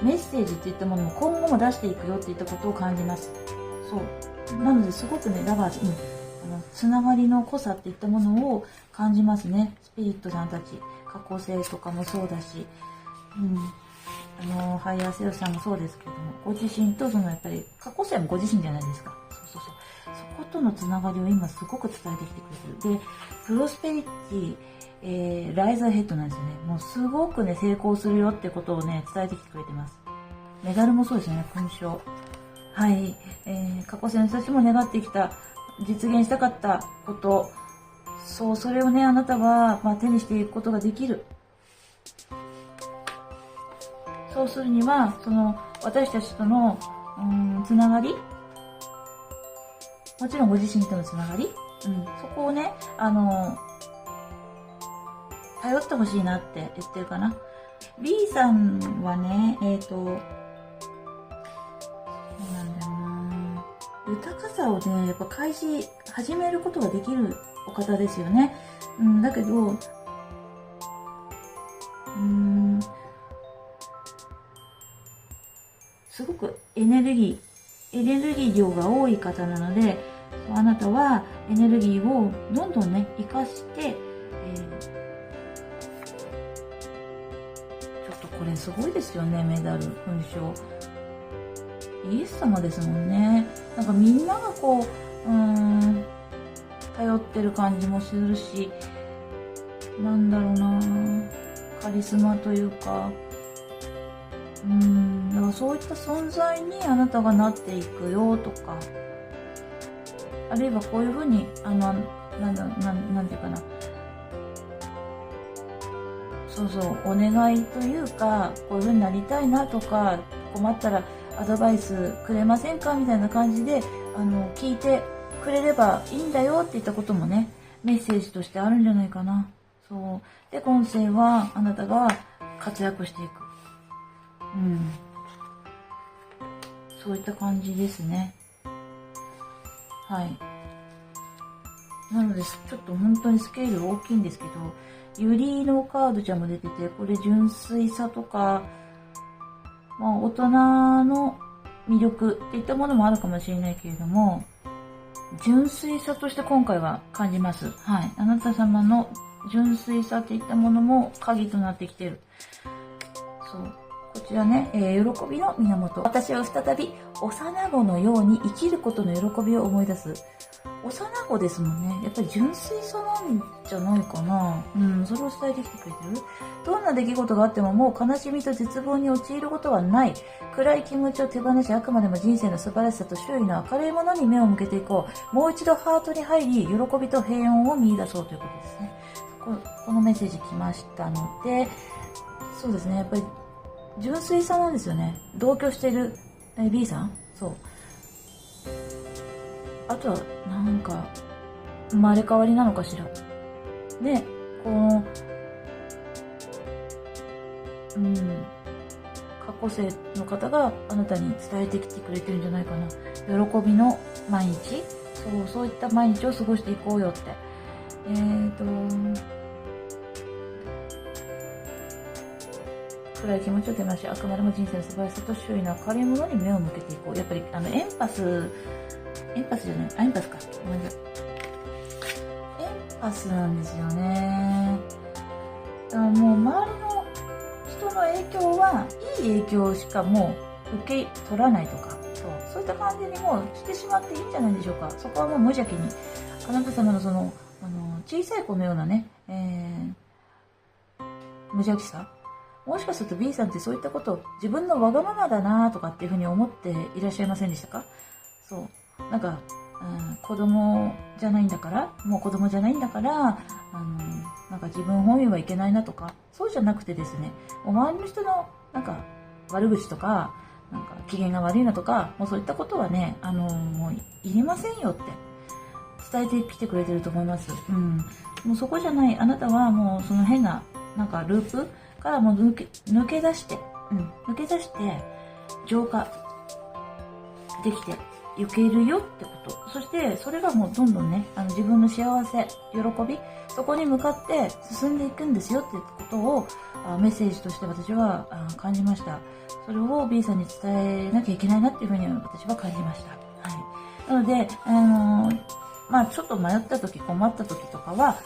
メッセージっていったものも今後も出していくよっていったことを感じます。なのですごくね、ラバーズ、つながりの濃さっていったものを感じますね。スピリットさんたち、過去世とかもそうだし、ハイヤーセルフさんもそうですけども、ご自身とやっぱり過去世もご自身じゃないですか。そことのつながりを今すごく伝えてきてくれてる。で、プロスペリティ、ライザーヘッドなんですよね。もうすごくね、成功するよってことをね、伝えてきてくれてます。メダルもそうですよね、勲章。はい、過去世の人たちも願ってきた、実現したかったこと、それをね、あなたは、手にしていくことができる。そうするには、私たちとの、つながり、もちろんご自身とのつながり、そこをね、頼ってほしいなって言ってるかな。B さんはね、そうなんだよな。豊かさをね、やっぱ始めることができるお方ですよね。だけど、すごくエネルギー量が多い方なので、あなたはエネルギーをどんどんね、活かして、ちょっとこれすごいですよね、メダル、勲章。イエス様ですもんね。なんかみんながこう、頼ってる感じもするし、なんだろうな、カリスマというか、だからそういった存在にあなたがなっていくよとか、あるいはこういうふうに、なんていうかな。そうそう、お願いというか、こういうふうになりたいなとか、困ったらアドバイスくれませんかみたいな感じで、聞いてくれればいいんだよって言ったこともね、メッセージとしてあるんじゃないかな。そう。で、今世はあなたが活躍していく。そういった感じですね。はい。なので、ちょっと本当にスケール大きいんですけど、ユリのカードちゃんも出てて、これ純粋さとか、大人の魅力っていったものもあるかもしれないけれども、純粋さとして今回は感じます。はい。あなた様の純粋さっていったものも鍵となってきてる。そう。こちらね、喜びの源。私は再び幼子のように生きることの喜びを思い出す。幼子ですもんね。やっぱり純粋さなんじゃないかな。それを伝えてきてくれてる。どんな出来事があってももう悲しみと絶望に陥ることはない。暗い気持ちを手放し、あくまでも人生の素晴らしさと周囲の明るいものに目を向けていこう。もう一度ハートに入り、喜びと平穏を見出そうということですね。このメッセージ来ましたので、そうですね。やっぱり純粋さなんですよね。同居してる B さん？そう。あとは、なんか、生まれ変わりなのかしら。で、この、過去世の方があなたに伝えてきてくれてるんじゃないかな。喜びの毎日？そういった毎日を過ごしていこうよって。暗い気持ちを手放し、あくまでも人生の素晴らしさと周囲の明るいものに目を向けていこう。やっぱり、エンパスか。ごめんなさい。エンパスなんですよね。もう周りの人の影響は、いい影響しかもう受け取らないとか、そういった感じにもうしてしまっていいんじゃないでしょうか。そこはもう無邪気に。あなた様のその、小さい子のようなね、無邪気さ。もしかすると B さんってそういったことを自分のわがままだなとかっていうふうに思っていらっしゃいませんでしたか？そう。なんか、子供じゃないんだから、もう子供じゃないんだから、なんか自分本位はいけないなとか、そうじゃなくてですね、周りの人のなんか悪口とか、なんか機嫌が悪いなとか、もうそういったことはね、もういりませんよって伝えてきてくれてると思います。もうそこじゃない、あなたはもうその変な、なんかループからもう抜け出して、浄化できていけるよってこと。そして、それがもうどんどんね、自分の幸せ、喜び、そこに向かって進んでいくんですよってことを、メッセージとして私は感じました。それを B さんに伝えなきゃいけないなっていうふうに私は感じました。はい。なので、ちょっと迷った時、困った時とかは、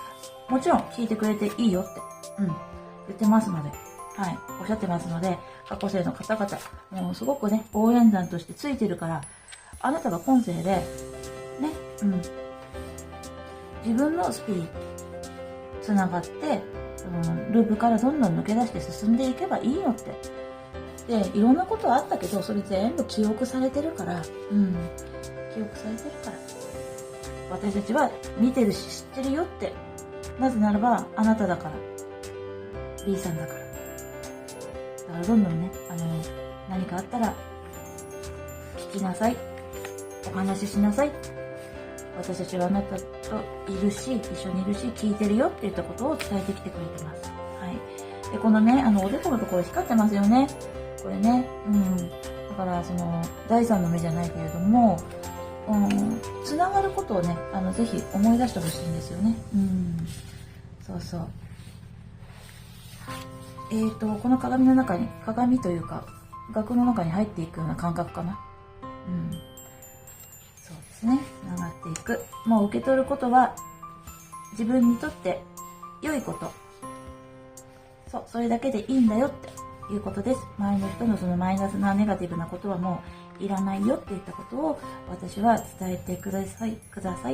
もちろん聞いてくれていいよって、言ってますので、はい、おっしゃってますので、過去生の方々、もうすごくね、応援団としてついてるから、あなたが今世で、ね、自分のスピリット、つながって、ループからどんどん抜け出して進んでいけばいいよって。で、いろんなことあったけど、それ全部記憶されてるから、記憶されてるから。私たちは見てるし知ってるよって。なぜならば、あなただから。B さんだから。だからどんどんね、何かあったら、聞きなさい。お話ししなさい。私たちはあなたといるし、一緒にいるし、聞いてるよって言ったことを伝えてきてくれてます。はい。で、このね、おでこのところ光ってますよね。これね、だから、第三の目じゃないけれども、つながることをね、ぜひ思い出してほしいんですよね。そうそう。この鏡の中に、鏡というか、額の中に入っていくような感覚かな。そうですね。つながっていく。もう受け取ることは、自分にとって良いこと。そう、それだけでいいんだよっていうことです。周りの人のそのマイナスなネガティブなことはもういらないよっていったことを私は伝えてくださいっ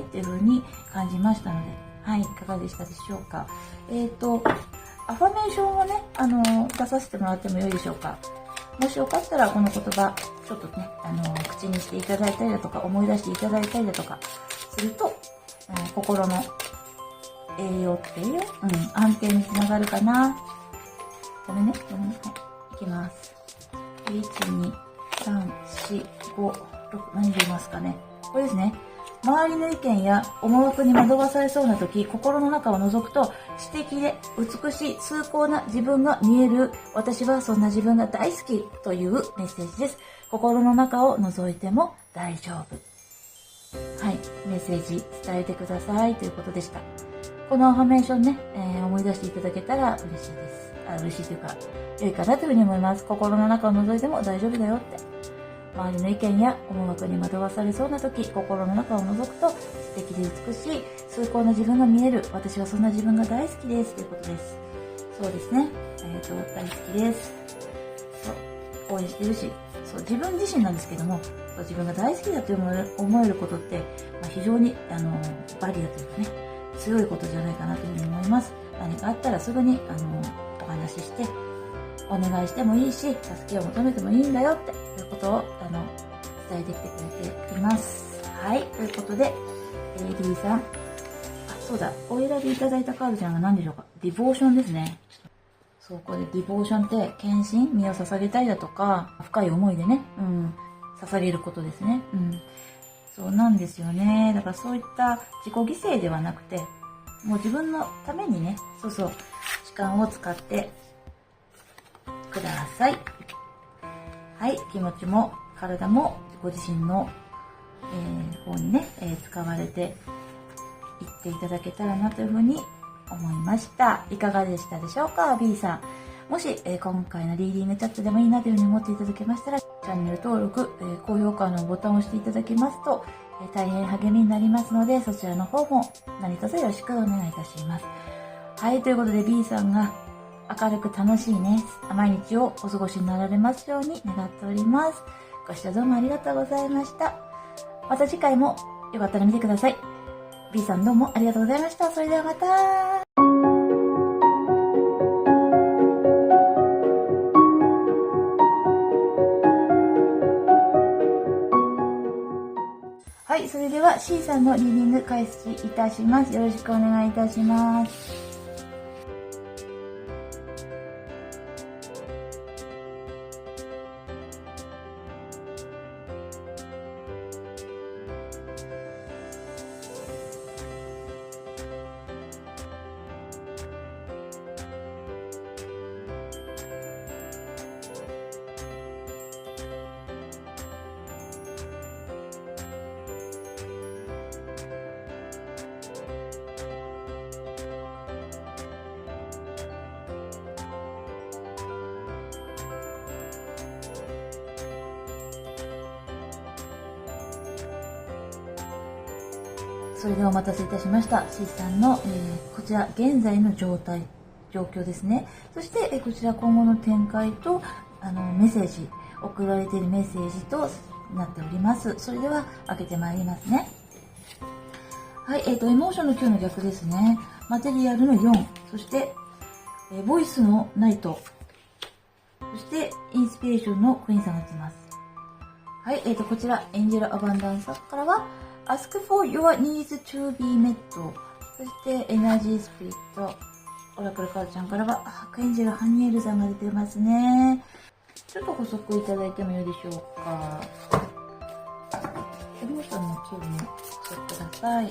ていう風に感じましたので、はい、いかがでしたでしょうか。アファメーションをね、出させてもらってもよいでしょうか。もしよかったらこの言葉、ちょっとね、口にしていただいたりだとか、思い出していただいたりだとかすると、心の栄養、安定につながるかな。ごめんね。はい。いきます。1、2、3、4、5、6、何で言いますかね。これですね。周りの意見や思惑に惑わされそうな時、心の中を覗くと、知的で美しい崇高な自分が見える、私はそんな自分が大好きというメッセージです。心の中を覗いても大丈夫。はい、メッセージ伝えてくださいということでした。このアファメーションね、思い出していただけたら嬉しいです。嬉しいというか、良いかなというふうに思います。心の中を覗いても大丈夫だよって。周りの意見や思惑に惑わされそうな時、心の中を覗くと素敵で美しい崇高な自分が見える。私はそんな自分が大好きですということです。そうですね。大好きです。そう、応援してるし、そう、自分自身なんですけども、そう、自分が大好きだと思えることって、非常に、バリアというかね、強いことじゃないかなというふうに思います。何かあったらすぐに、お話しして、お願いしてもいいし、助けを求めてもいいんだよっていうことを、伝えてきてくれています。はい。ということで、リーさん。そうだ。お選びいただいたカードちゃんが何でしょうか。ディボーションですね。そう、これディボーションって、献身、身を捧げたいだとか、深い思いでね、捧げることですね。そうなんですよね。だからそういった自己犠牲ではなくて、もう自分のためにね、時間を使ってください。はい、気持ちも体もご自身の、方にね、使われていっていただけたらなというふうに思いました。いかがでしたでしょうか、B さん。もし、今回のリーディングチャットでもいいなというふうに思っていただけましたら、チャンネル登録、高評価のボタンを押していただけますと、大変励みになりますので、そちらの方も何卒よろしくお願いいたします。はい、ということで B さんが明るく楽しいね、毎日をお過ごしになられますように願っております。ご視聴どうもありがとうございました。また次回もよかったら見てください。B さんどうもありがとうございました。それではまた。はい、それでは C さんのリーディング開始いたします。よろしくお願いいたします。それではお待たせいたしました。C さんの、こちら現在の状況ですね。そして、こちら今後の展開とメッセージ、送られているメッセージとなっております。それでは開けてまいりますね。はい、エモーションの9の逆ですね。マテリアルの4、そして、ボイスのナイト、そしてインスピレーションのクイーンさんが来ます。はい、こちらエンジェルアバンダンスからはAsk for your needs to be met。そして、エナジースピリット。オラクルカードちゃんからは、アークエンジェルハニエルさんが出てますね。ちょっと補足いただいてもよいでしょうか。エモーションの9に補足ください。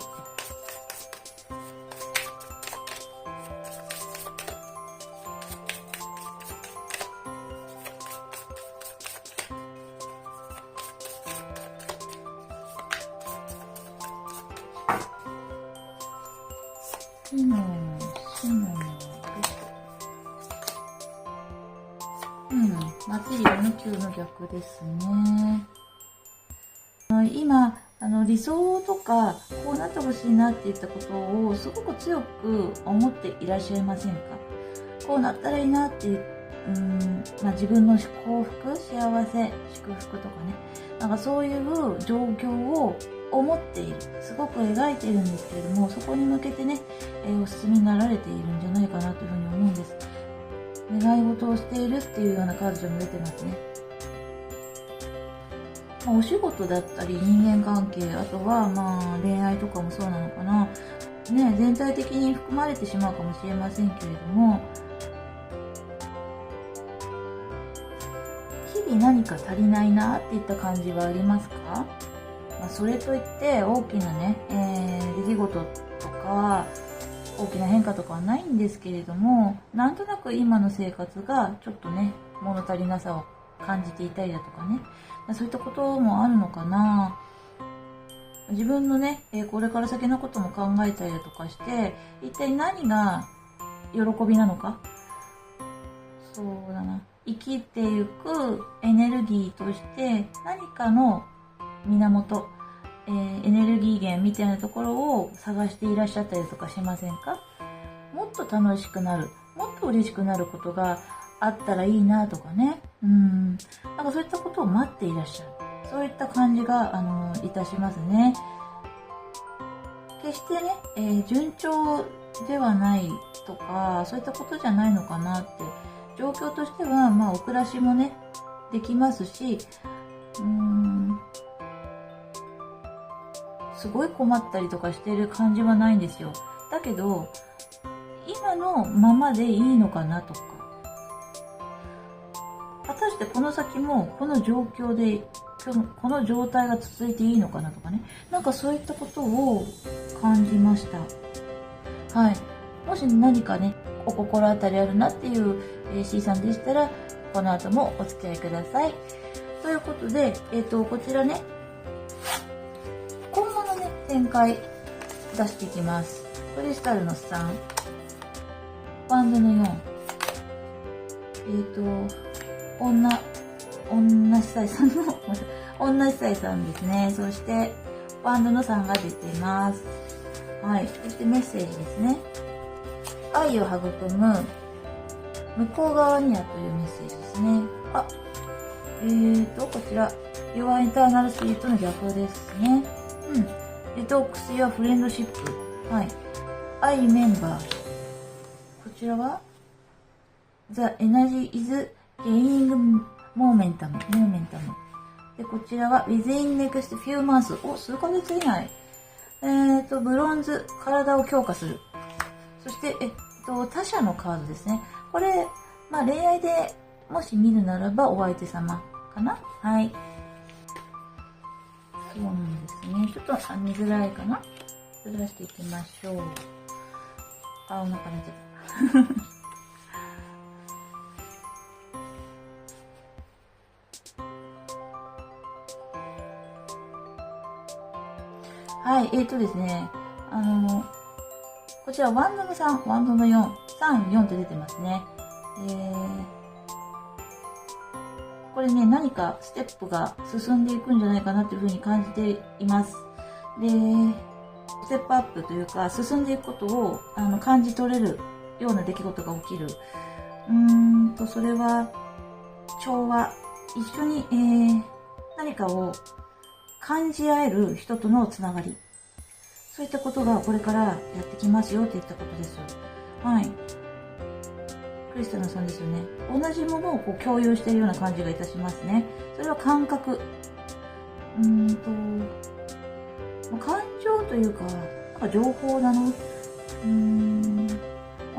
マテリアルの9の逆ですね。今、理想とか、こうなってほしいなっていったことをすごく強く思っていらっしゃいませんか？こうなったらいいなっていう、自分の幸福、幸せ、祝福とかね。なんかそういう状況を思っている。すごく描いているんですけれども、そこに向けてね、お進みになられているんじゃないかなというふうに思うんです。願い事をしているっていうようなカードも出てますね。お仕事だったり人間関係、あとは恋愛とかもそうなのかな。ね、全体的に含まれてしまうかもしれませんけれども、日々何か足りないなっていった感じはありますか？それといって大きなね、出来事とか大きな変化とかはないんですけれども、なんとなく今の生活がちょっとね、物足りなさを感じていたりだとかね、そういったこともあるのかな。自分のね、これから先のことも考えたりだとかして、一体何が喜びなのか。そうだな。生きていくエネルギーとして何かの源、エネルギー源みたいなところを探していらっしゃったりとかしませんか？もっと楽しくなる、もっと嬉しくなることがあったらいいなとかね。なんかそういったことを待っていらっしゃる。そういった感じが、いたしますね。決してね、順調ではないとか、そういったことじゃないのかなって。状況としては、お暮らしもね、できますし、すごい困ったりとかしてる感じはないんですよ。だけど、今のままでいいのかなとか。果たしてこの先もこの状況で、この状態が続いていいのかなとかね。なんかそういったことを感じました。はい。もし何かね、お心当たりあるなっていう、C さんでしたら、この後もお付き合いください。ということで、こちらね、今後のね、展開出していきます。クリスタルの3、バンドの4、女司祭さんの、女司祭さんですね。そして、バンドの3が出ています。はい。そしてメッセージですね。愛を育む、向こう側にはというメッセージですね。こちら、Your Internal Spirit の逆ですね。デトックスやフレンドシップ。はい。I Remember。こちらは The Energy is Gaining Momentum。で、こちらは Within Next Few Months。数ヶ月以内。ブロンズ。体を強化する。そして、他者のカードですね。これ、恋愛でもし見るならばお相手様かな。はい。そうなんですね。ちょっと見づらいかな。ずらしていきましょう。お腹出ちゃった。はい、ですね。こちらワンドの3、ワンドの4、3、4って出てますね。これね、何かステップが進んでいくんじゃないかなっていうふうに感じています。で、ステップアップというか、進んでいくことを感じ取れるような出来事が起きる。それは、調和、一緒に、何かを感じ合える人とのつながり。そういったことがこれからやってきますよって言ったことです。はい。クリスタルさんですよね。同じものを共有しているような感じがいたしますね。それは感覚。感情というか、情報なの。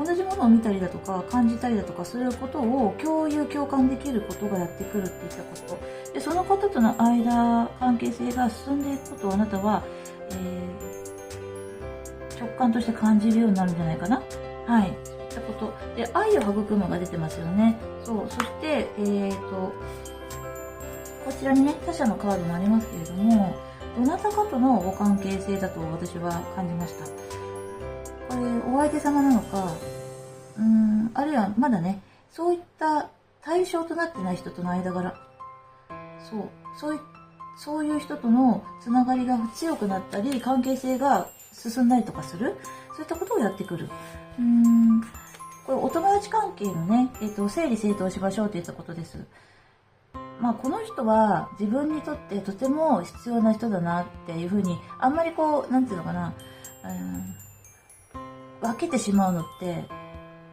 同じものを見たりだとか、感じたりだとかすることを共感できることがやってくるって言ったこと。で、その方との間、関係性が進んでいくことをあなたは、直感として感じるようになるんじゃないかな。はい。そういったこと。で、愛を育むが出てますよね。そう。そして、こちらにね、他者のカードもありますけれども、どなたかとのご関係性だと私は感じました。これ、お相手様なのか、あるいはまだね、そういった対象となってない人との間柄。そういう人とのつながりが強くなったり、関係性が進んだりとかする。そういったことをやってくる。これお友達関係のね、整理整頓しましょうといったことです。この人は自分にとってとても必要な人だなっていうふうに、あんまりなんていうのかな、分けてしまうのって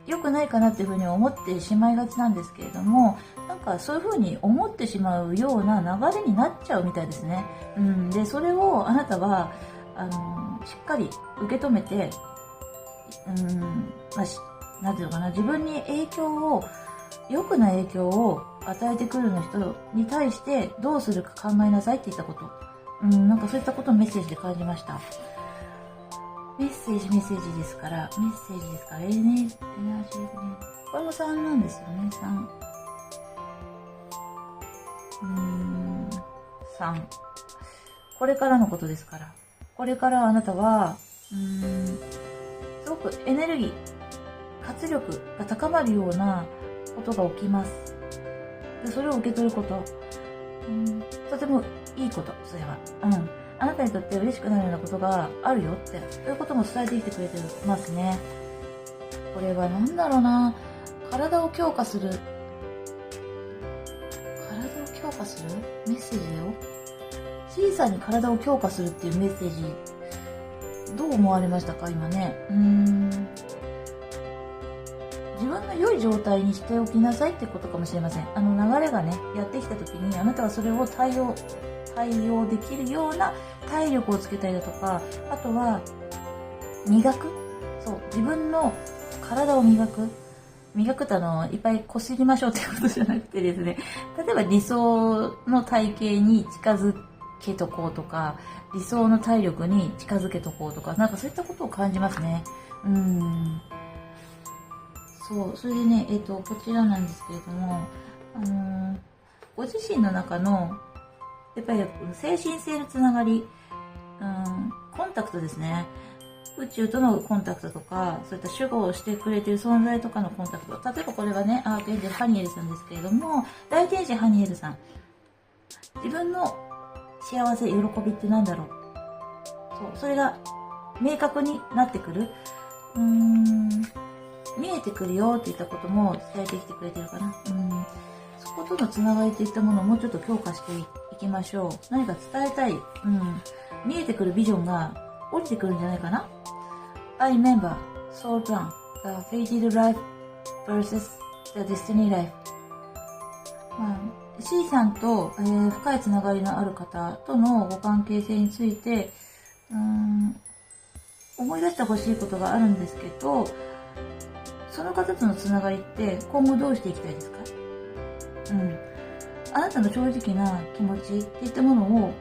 良くないかなっていうふうに思ってしまいがちなんですけれども、なんかそういうふうに思ってしまうような流れになっちゃうみたいですね。で、それをあなたは、しっかり受け止めて、なんていうのかな、自分に良くない影響を与えてくるの人に対してどうするか考えなさいって言ったこと。なんかそういったことをメッセージで感じました。メッセージですから、エナジーでね。これも3なんですよね、3。これからのことですから。これからあなたは、すごくエネルギー、活力が高まるようなことが起きます。で、それを受け取ること。とてもいいこと、それは。あなたにとって嬉しくなるようなことがあるよって、そういうことも伝えてきてくれてますね。これはなんだろうな、体を強化するメッセージだよ。小さに体を強化するっていうメッセージ、どう思われましたか、今ね。自分の良い状態にしておきなさいってことかもしれません。流れがね、やってきた時に、あなたはそれを対応できるような体力をつけたりだとか、あとは、磨く。そう、自分の体を磨くっていっぱいこすりましょうってことじゃなくてですね、例えば理想の体型に近づけとこうとか、理想の体力に近づけとこうとか、なんかそういったことを感じますね。そう、それでね、こちらなんですけれども、ご自身の中の、やっぱり精神性のつながり、コンタクトですね。宇宙とのコンタクトとか、そういった守護をしてくれている存在とかのコンタクト。例えばこれはね、アークエンジェルハニエルさんですけれども、大天使ハニエルさん。自分の幸せ、喜びって何だろう。そう、それが明確になってくる。見えてくるよっていったことも伝えてきてくれてるかな。そことのつながりといったものをもうちょっと強化していきましょう。何か伝えたい。見えてくるビジョンが降りてくるんじゃないかな。I remember Soul Plan, the fated life versus the destiny life. C さんと、深いつながりのある方とのご関係性について、思い出してほしいことがあるんですけど、その方とのつながりって今後どうしていきたいですか？あなたの正直な気持ちっていったものを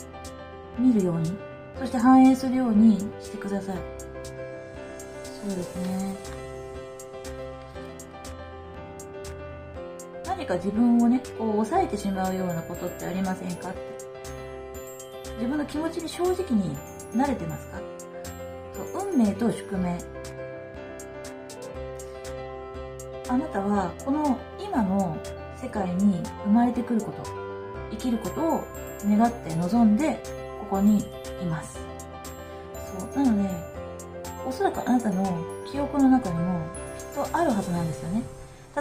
見るように、そして反映するようにしてください。そうですね。何か自分をね、こう抑えてしまうようなことってありませんかって。自分の気持ちに正直に慣れてますか？そう、運命と宿命。あなたはこの今の世界に生まれてくること、生きることを願って望んでここにいます。そう。なので、おそらくあなたの記憶の中にもきっとあるはずなんですよね。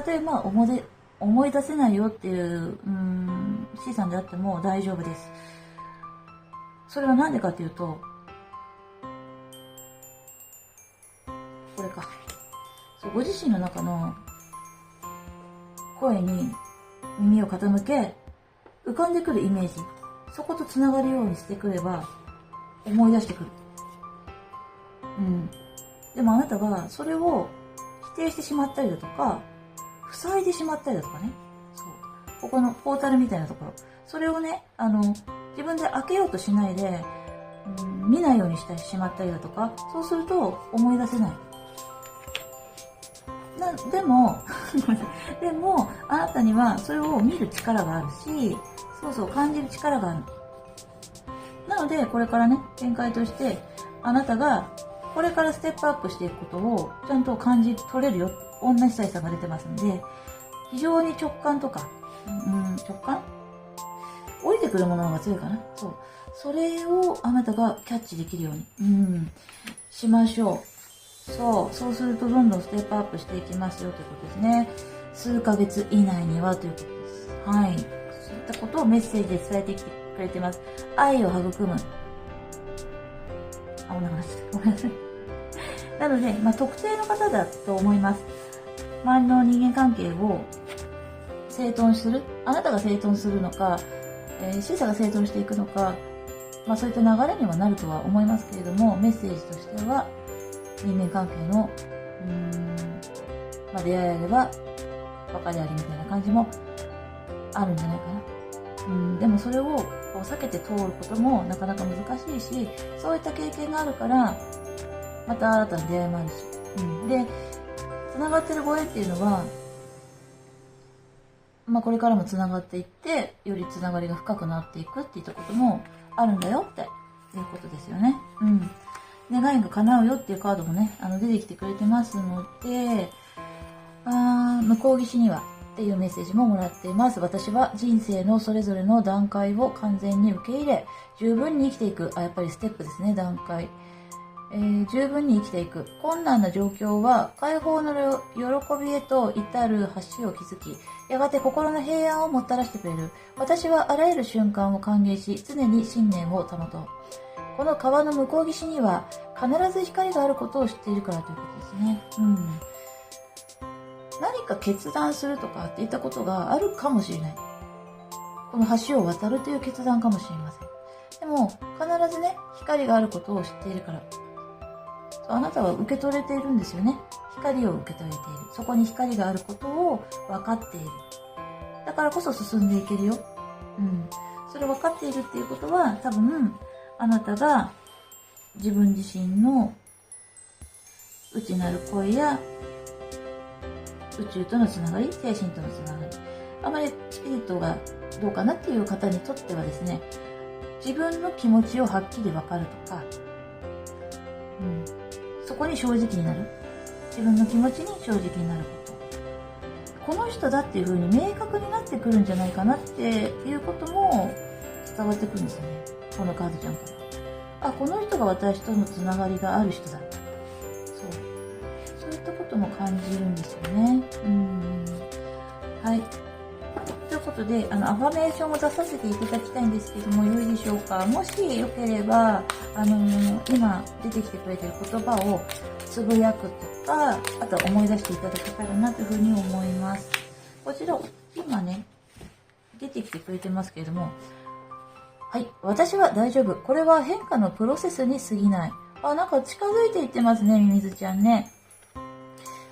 例えば思い出せないよっていう、C さんであっても大丈夫です。それはなんでかっていうと、これか。そう、ご自身の中の声に耳を傾け、浮かんでくるイメージ、そことつながるようにしてくれば、思い出してくる。でもあなたはそれを否定してしまったりだとか、塞いでしまったりだとかね。そう。ここのポータルみたいなところ。それをね、自分で開けようとしないで、見ないようにしてしまったりだとか、そうすると思い出せない。でも、あなたにはそれを見る力があるし、そう、感じる力がある。なので、これからね、展開として、あなたが、これからステップアップしていくことを、ちゃんと感じ取れるよ。同じサイさんが出てますんで、非常に直感とか、直感降りてくるものが強いかな。そう。それをあなたがキャッチできるように、しましょう。そうするとどんどんステップアップしていきますよということですね。数ヶ月以内にはということです。はい。そういったことをメッセージで伝えてきてくれてます。愛を育む。お腹鳴っちゃった。ごめんなさい。なので、特定の方だと思います。周りの人間関係を整頓する、あなたが整頓するのか、C さんが整頓していくのか、そういった流れにはなるとは思いますけれども、メッセージとしては、人間関係の、出会いあれば、別れありみたいな感じもあるんじゃないかな。でもそれをこう避けて通ることもなかなか難しいし、そういった経験があるから、また新たな出会いもあるし。で、繋がってるご縁っていうのは、これからも繋がっていって、より繋がりが深くなっていくっていったこともあるんだよっていうことですよね。願いが叶うよっていうカードもね、出てきてくれてますので、向こう岸にはっていうメッセージももらっています。私は人生のそれぞれの段階を完全に受け入れ、十分に生きていく。やっぱりステップですね、段階。十分に生きていく。困難な状況は解放の喜びへと至る橋を築き、やがて心の平安をもたらしてくれる。私はあらゆる瞬間を歓迎し、常に信念を保とう。この川の向こう岸には必ず光があることを知っているからということですね。何か決断するとかっていったことがあるかもしれない。この橋を渡るという決断かもしれません。でも、必ずね、光があることを知っているから。あなたは受け取れているんですよね。光を受け取れている。そこに光があることを分かっている。だからこそ進んでいけるよ。それ分かっているっていうことは、多分、あなたが自分自身の内なる声や宇宙とのつながり、精神とのつながり。あまりスピリットがどうかなっていう方にとってはですね、自分の気持ちをはっきり分かるとか、そこに正直になる。自分の気持ちに正直になること。この人だっていう風に明確になってくるんじゃないかなっていうことも伝わってくるんですよね。このカードちゃんから。この人が私とのつながりがある人だ。そういったことも感じるんですよね。はい。ということで、アファメーションを出させていただきたいんですけども、良いでしょうか。もしよければ、今出てきてくれてる言葉をつぶやくとか、あとは思い出していただけたらなというふうに思います。こちら、今ね、出てきてくれてますけれども、はい。私は大丈夫。これは変化のプロセスに過ぎない。なんか近づいていってますね、ミミズちゃんね。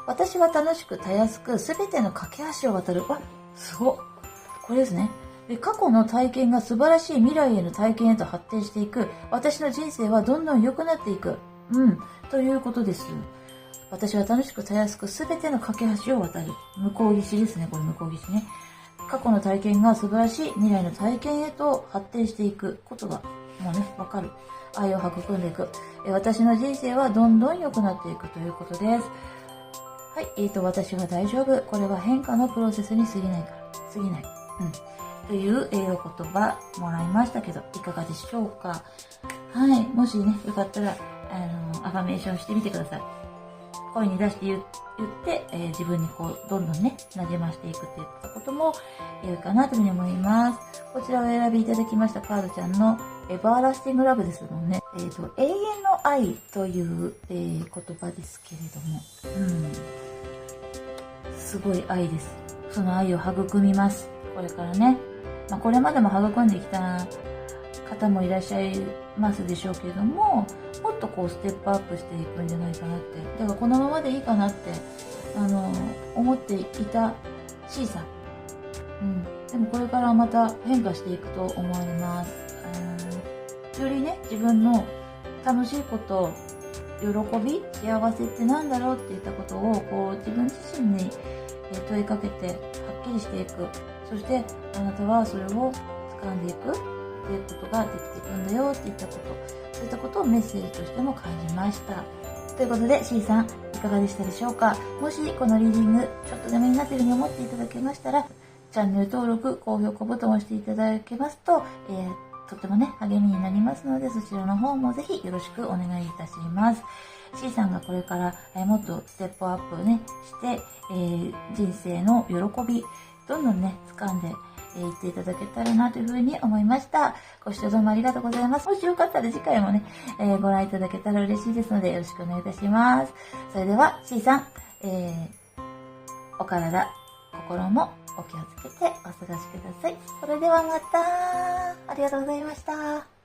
私は楽しくたやすく、すべての架け橋を渡る。すごっ。これですね。過去の体験が素晴らしい未来への体験へと発展していく。私の人生はどんどん良くなっていく。ということです。私は楽しくたやすく、すべての架け橋を渡る。向こう岸ですね。これ向こう岸ね。過去の体験が素晴らしい未来の体験へと発展していくことが、もうね、わかる。愛を育んでいく。私の人生はどんどん良くなっていくということです。はい。私は大丈夫。これは変化のプロセスに過ぎないから。過ぎない。というお言葉もらいましたけど、いかがでしょうか。はい。もしね、よかったら、アファメーションしてみてください。声に出して言って、自分にどんどんね、馴染ましていくっていったことも良いかなというふうに思います。こちらを選びいただきましたカードちゃんのエバーラスティングラブですもんね。永遠の愛という、言葉ですけれども、すごい愛です。その愛を育みます。これからね。これまでも育んできた方もいらっしゃいますでしょうけれども、もっとステップアップしていくんじゃないかなって。だからこのままでいいかなって、思っていた C さん。でもこれからまた変化していくと思います。よりね、自分の楽しいこと、喜び、幸せってなんだろうっていったことを、自分自身に問いかけて、はっきりしていく。そして、あなたはそれを掴んでいくっていうことができていくんだよっていったこと。そういったことをメッセージとしても感じました。ということで C さん、いかがでしたでしょうか。もしこのリーディング、ちょっとでもいいなというふうに思っていただけましたら、チャンネル登録、高評価ボタンを押していただけますと、とってもね、励みになりますので、そちらの方もぜひよろしくお願いいたします。C さんがこれから、もっとステップアップね、して、人生の喜び、どんどんね、掴んでいっていただけたらなというふうに思いました。ご視聴どうもありがとうございます。もしよかったら次回もね、ご覧いただけたら嬉しいですので、よろしくお願いいたします。それでは C さん、お体、心もお気をつけてお過ごしください。それではまた。ありがとうございました。